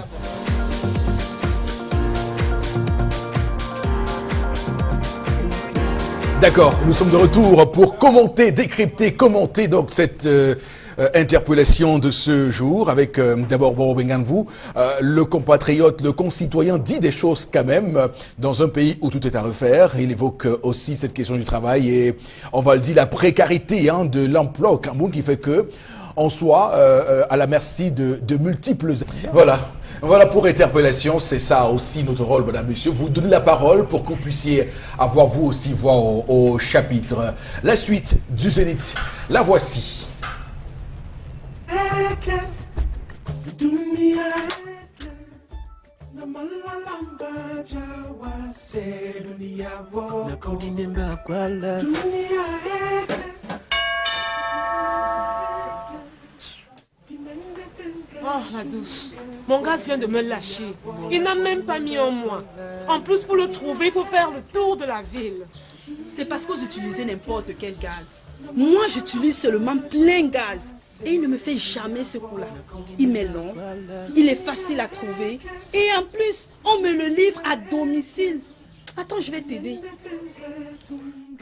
D'accord, nous sommes de retour pour commenter, décrypter, commenter donc cette interpellation de ce jour avec d'abord Boro Benganvou, le compatriote, le concitoyen dit des choses quand même dans un pays où tout est à refaire. Il évoque aussi cette question du travail et on va le dire la précarité de l'emploi au Cameroun qui fait que on soit à la merci de multiples... Voilà pour interpellation, c'est ça aussi notre rôle, madame, monsieur. Vous donnez la parole pour que vous puissiez avoir vous aussi voix au chapitre. La suite du Zénith, la voici. Oh, la douce. Mon gaz vient de me lâcher. Il n'a même pas mis un mois. En plus, pour le trouver, il faut faire le tour de la ville. C'est parce que vous utilisez n'importe quel gaz. Moi, j'utilise seulement plein gaz. Et il ne me fait jamais ce coup-là. Il m'est long, il est facile à trouver. Et en plus, on me le livre à domicile. Attends, je vais t'aider.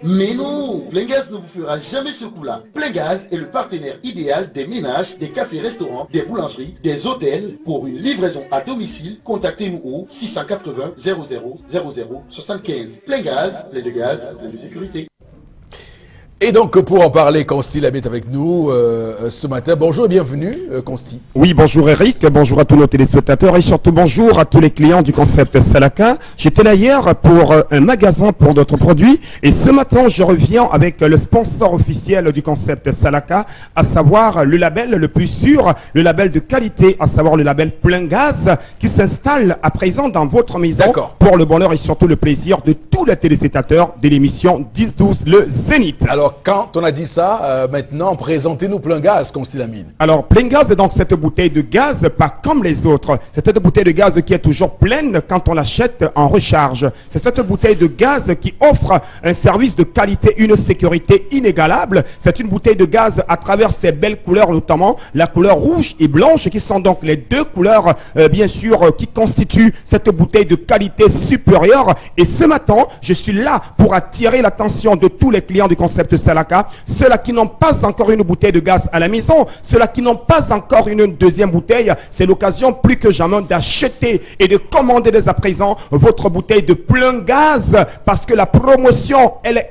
Mais non, Plein Gaz ne vous fera jamais ce coup-là. Plein Gaz est le partenaire idéal des ménages, des cafés-restaurants, des boulangeries, des hôtels. Pour une livraison à domicile, contactez-nous au 680 00 00 75. Plein Gaz, plein de gaz, plein de sécurité. Et donc, pour en parler, Consti Lamé est avec nous ce matin. Bonjour et bienvenue, Consti. Oui, bonjour Eric, bonjour à tous nos téléspectateurs et surtout bonjour à tous les clients du concept Salaka. J'étais là hier pour un magasin pour d'autres produits et ce matin, je reviens avec le sponsor officiel du concept Salaka, à savoir le label le plus sûr, le label de qualité, à savoir le label Plein Gaz, qui s'installe à présent dans votre maison pour le bonheur et surtout le plaisir de tous les téléspectateurs de l'émission 10-12 le Zénith. Alors, quand on a dit ça, maintenant, présentez-nous Plein Gaz, Consti Lamine. Alors, Plein Gaz est donc cette bouteille de gaz, pas comme les autres. C'est cette bouteille de gaz qui est toujours pleine quand on l'achète en recharge. C'est cette bouteille de gaz qui offre un service de qualité, une sécurité inégalable. C'est une bouteille de gaz à travers ses belles couleurs, notamment la couleur rouge et blanche, qui sont donc les deux couleurs, bien sûr, qui constituent cette bouteille de qualité supérieure. Et ce matin, je suis là pour attirer l'attention de tous les clients du concept Salaka, ceux-là qui n'ont pas encore une bouteille de gaz à la maison, ceux-là qui n'ont pas encore une deuxième bouteille, c'est l'occasion plus que jamais d'acheter et de commander dès à présent votre bouteille de Plein Gaz, parce que la promotion, elle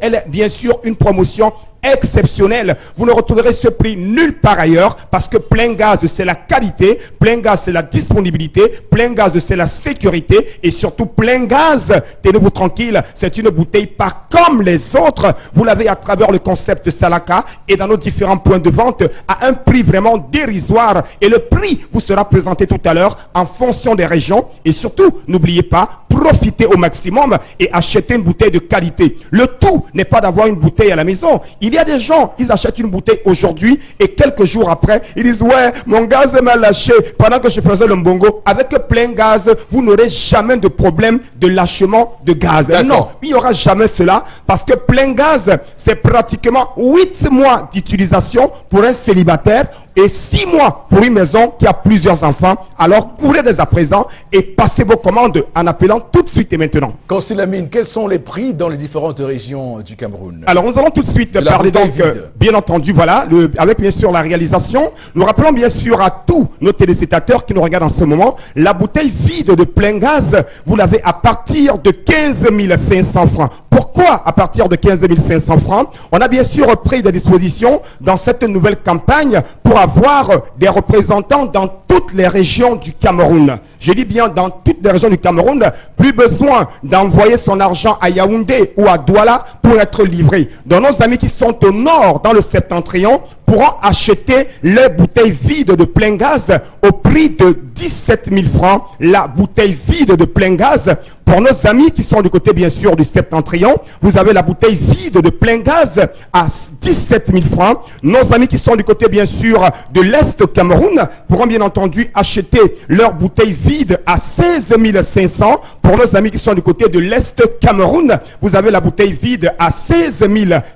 est bien sûr une promotion exceptionnel. Vous ne retrouverez ce prix nulle part ailleurs parce que Plein Gaz, c'est la qualité, Plein Gaz, c'est la disponibilité, Plein Gaz, c'est la sécurité et surtout Plein Gaz, tenez-vous tranquille, c'est une bouteille pas comme les autres. Vous l'avez à travers le concept Salaka et dans nos différents points de vente à un prix vraiment dérisoire et le prix vous sera présenté tout à l'heure en fonction des régions et surtout, n'oubliez pas, profitez au maximum et achetez une bouteille de qualité. Le tout n'est pas d'avoir une bouteille à la maison. Il y a des gens, ils achètent une bouteille aujourd'hui et quelques jours après, ils disent « Ouais, mon gaz m'a lâché pendant que je faisais le mbongo. » Avec Plein Gaz, vous n'aurez jamais de problème de lâchement de gaz. Non, il n'y aura jamais cela parce que Plein Gaz, c'est pratiquement 8 mois d'utilisation pour un célibataire et 6 mois pour une maison qui a plusieurs enfants. Alors courez dès à présent et passez vos commandes en appelant tout de suite et maintenant. Consul Lamine, quels sont les prix dans les différentes régions du Cameroun? Alors nous allons tout de suite parler donc, bien entendu, voilà, avec bien sûr la réalisation. Nous rappelons bien sûr à tous nos téléspectateurs qui nous regardent en ce moment, la bouteille vide de plein gaz, vous l'avez à partir de 15 500 francs. Pourquoi à partir de 15 500 francs? On a bien sûr pris des dispositions dans cette nouvelle campagne pour avoir des représentants dans toutes les régions du Cameroun. Je dis bien dans toutes les régions du Cameroun, plus besoin d'envoyer son argent à Yaoundé ou à Douala pour être livré. Donc nos amis qui sont au nord, dans le septentrion, pourront acheter les bouteilles vides de plein gaz au prix de 17 000 francs. La bouteille vide de plein gaz. Pour nos amis qui sont du côté bien sûr du septentrion, vous avez la bouteille vide de plein gaz à 17 000 francs. Nos amis qui sont du côté bien sûr de l'Est Cameroun pourront bien entendu acheter leur bouteille vide à 16 500. Pour nos amis qui sont du côté de l'Est Cameroun, vous avez la bouteille vide à 16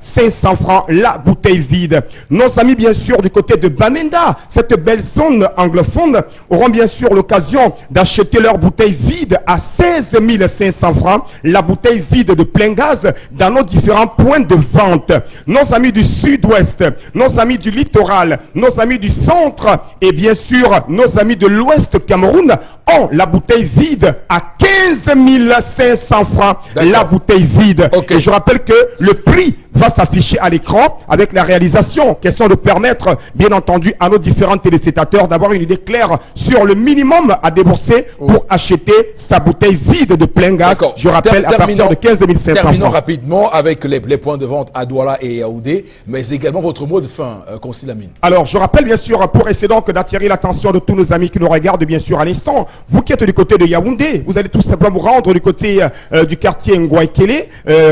500 francs, la bouteille vide. Nos amis bien sûr du côté de Bamenda, cette belle zone anglophone, auront bien sûr l'occasion d'acheter leur bouteille vide à 16 500 francs, la bouteille vide de plein gaz dans nos différents points de vente. Nos amis du sud-ouest, nos amis du littoral, nos amis du centre et bien sûr nos amis de l'ouest Cameroun ont la bouteille vide à 15 500 francs, la bouteille vide. Et je rappelle que le prix va s'afficher à l'écran avec la réalisation, question de permettre bien entendu à nos différents téléspectateurs d'avoir une idée claire sur le minimum à débourser pour acheter sa bouteille vide de plein gaz. Je rappelle à partir de 15 500 Terminons francs. rapidement avec les points de vente à Douala et Yaoundé, mais également votre mot de fin, Consul Lamine. Alors, je rappelle bien sûr, pour essayer donc d'attirer l'attention de tous nos amis qui nous regardent bien sûr à l'instant, vous qui êtes du côté de Yaoundé, vous allez tout simplement vous rendre du côté du quartier Ngouaikele,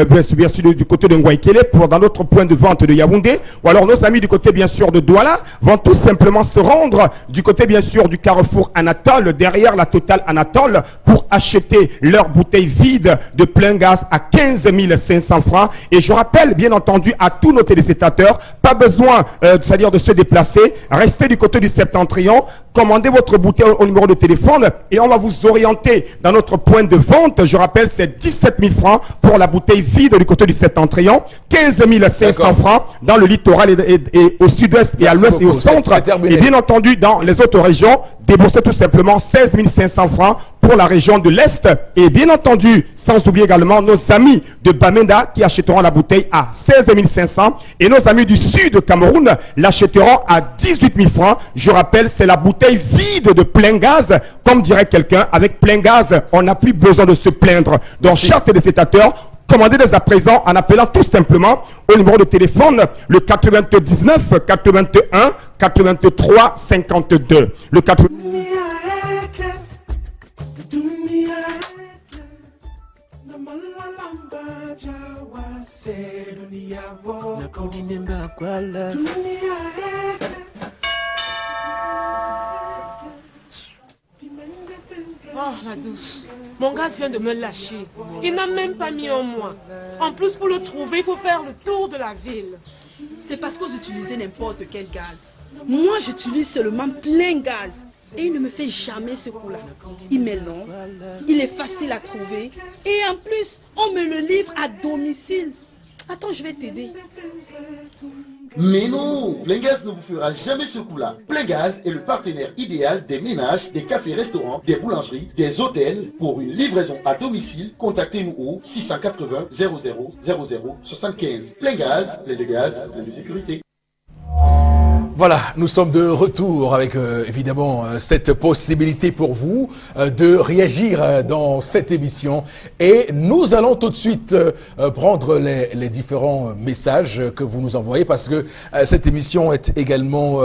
bien sûr du côté de Ngouaikele, pour dans notre point de vente de Yaoundé, ou alors nos amis du côté bien sûr de Douala vont tout simplement se rendre du côté bien sûr du carrefour Anatole, derrière la Total Anatole, pour acheter leur bouteille vide de plein gaz à 15 500 francs. Et je rappelle bien entendu à tous nos téléspectateurs, pas besoin c'est-à-dire de se déplacer, restez du côté du septentrion, commandez votre bouteille au numéro de téléphone et on va vous orienter dans notre point de vente. Je rappelle, c'est 17 000 francs pour la bouteille vide du côté du septentrion, 15 500 francs dans le littoral et au sud-ouest et à l'ouest et au centre. Et bien entendu, dans les autres régions, déboursez tout simplement 16 500 francs pour la région de l'Est. Et bien entendu, sans oublier également nos amis de Bamenda qui achèteront la bouteille à 16 500 et nos amis du sud de Cameroun l'achèteront à 18 000 francs. Je rappelle, c'est la bouteille vide de plein gaz. Comme dirait quelqu'un, avec plein gaz, on n'a plus besoin de se plaindre. Donc, chers téléspectateurs, commandez dès à présent en appelant tout simplement au numéro de téléphone le 99 81 83 52. Le 80... Oh, la douce. Mon gaz vient de me lâcher. Il n'a même pas mis en moi. En plus, pour le trouver, il faut faire le tour de la ville. C'est parce que vous utilisez n'importe quel gaz. Moi, j'utilise seulement plein gaz. Et il ne me fait jamais ce coup-là. Il m'est long, il est facile à trouver. Et en plus, on me le livre à domicile. Attends, je vais t'aider. Mais non, Plein Gaz ne vous fera jamais ce coup-là. Plein Gaz est le partenaire idéal des ménages, des cafés-restaurants, des boulangeries, des hôtels. Pour une livraison à domicile, contactez-nous au 680 00 00 75. Plein Gaz, plein de gaz, plein de sécurité. Voilà, nous sommes de retour avec évidemment cette possibilité pour vous de réagir dans cette émission et nous allons tout de suite prendre les différents messages que vous nous envoyez parce que cette émission est également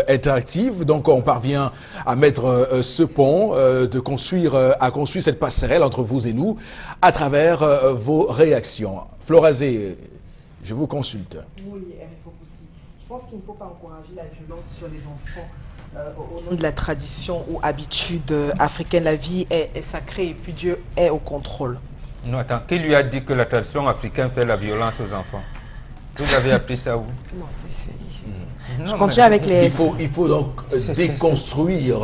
interactive, donc on parvient à mettre ce pont, à construire cette passerelle entre vous et nous à travers vos réactions. Florazé, je vous consulte. Oui, je pense qu'il ne faut pas encourager la violence sur les enfants au nom de la tradition ou habitude africaine. La vie est sacrée et puis Dieu est au contrôle. Non, attends, qui lui a dit que la tradition africaine fait la violence aux enfants? Vous avez appris ça où? Non, Non, je continue avec les... Il faut donc déconstruire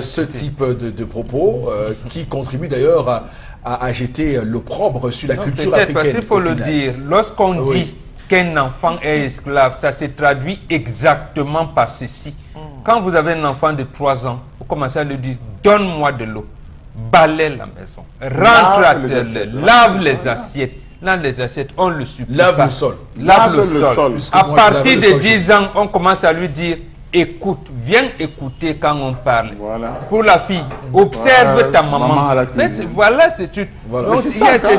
ce type de propos qui contribue d'ailleurs à jeter l'opprobre sur la culture africaine. Parce qu'il faut le dire, lorsqu'on dit qu'un enfant est esclave, ça se traduit exactement par ceci. Quand vous avez un enfant de 3 ans, vous commencez à lui dire, donne-moi de l'eau, balaie la maison, rentre à telle, lave les assiettes. Lave les assiettes, on le supplie. Lave le sol. Lave le sol. À partir de 10 ans, on commence à lui dire, écoute, viens écouter quand on parle. Voilà. Pour la fille, observe ta maman. Voilà, c'est tout. Donc,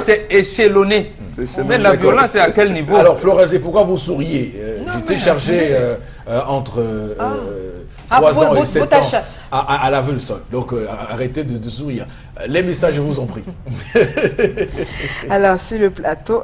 c'est échelonné. Mais la violence est à quel niveau? Alors, Florazé, pourquoi vous souriez? J'étais chargé entre 3 ans et 7 ans à laver le sol. Donc, arrêtez de sourire. Les messages, je vous en prie. Alors, sur le plateau,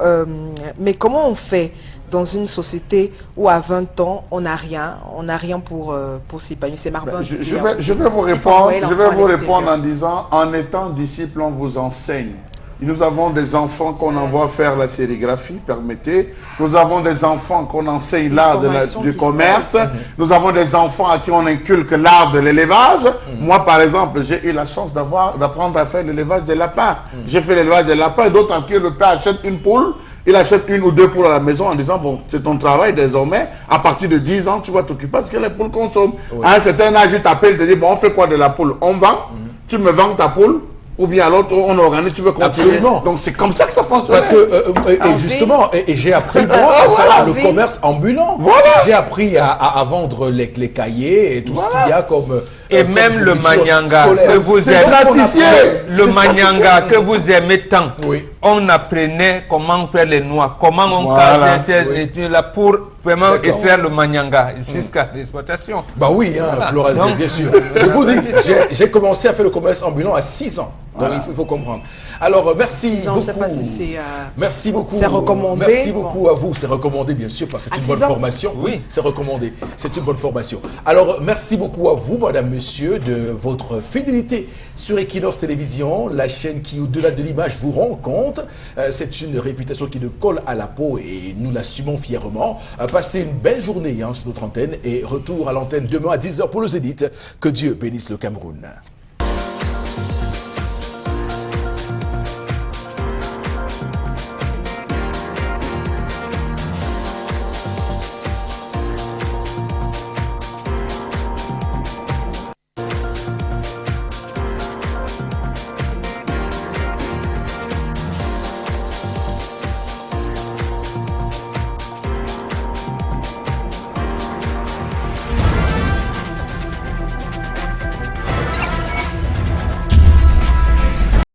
mais comment on fait dans une société où à 20 ans, on n'a rien pour s'épanouir? C'est Marbin. Je vais vous répondre en disant, en étant disciple, on vous enseigne. Nous avons des enfants qu'on envoie faire la sérigraphie, permettez. Nous avons des enfants qu'on enseigne l'art du commerce. Nous avons des enfants à qui on inculque l'art de l'élevage. Moi, par exemple, j'ai eu la chance d'apprendre à faire l'élevage des lapins. J'ai fait l'élevage des lapins et d'autres en qui le père achète une poule. Il achète 1 ou 2 poules à la maison en disant, bon, c'est ton travail désormais. À partir de 10 ans, tu vas t'occuper parce que les poules consomment. À un certain âge, il t'appelle, il te dit, bon, on fait quoi de la poule? On vend, tu me vends ta poule. Ou bien alors on organise, tu veux continuer. Absolument. Donc c'est comme ça que ça fonctionne. Parce que, et justement, j'ai appris moi à faire le commerce ambulant. Voilà. J'ai appris à vendre les cahiers et tout ce qu'il y a comme... Et même le manyanga que vous aimez, le manyanga que vous aimez tant, on apprenait comment faire les noix, comment on casait ces études-là pour vraiment extraire le manyanga jusqu'à l'exploitation. Bah oui, Florazé, bien sûr. Je vous dis, j'ai commencé à faire le commerce ambulant à 6 ans. Donc il faut comprendre. Alors merci beaucoup. Je sais pas si merci beaucoup. C'est recommandé. Merci beaucoup à vous. C'est recommandé bien sûr parce que c'est une bonne formation. Oui, c'est recommandé. C'est une bonne formation. Alors merci beaucoup à vous, madame, monsieur, de votre fidélité sur Equinox Télévision, la chaîne qui au-delà de l'image vous rend compte. C'est une réputation qui nous colle à la peau et nous l'assumons fièrement. Passez une belle journée sur notre antenne et retour à l'antenne demain à 10h pour le Zénith. Que Dieu bénisse le Cameroun.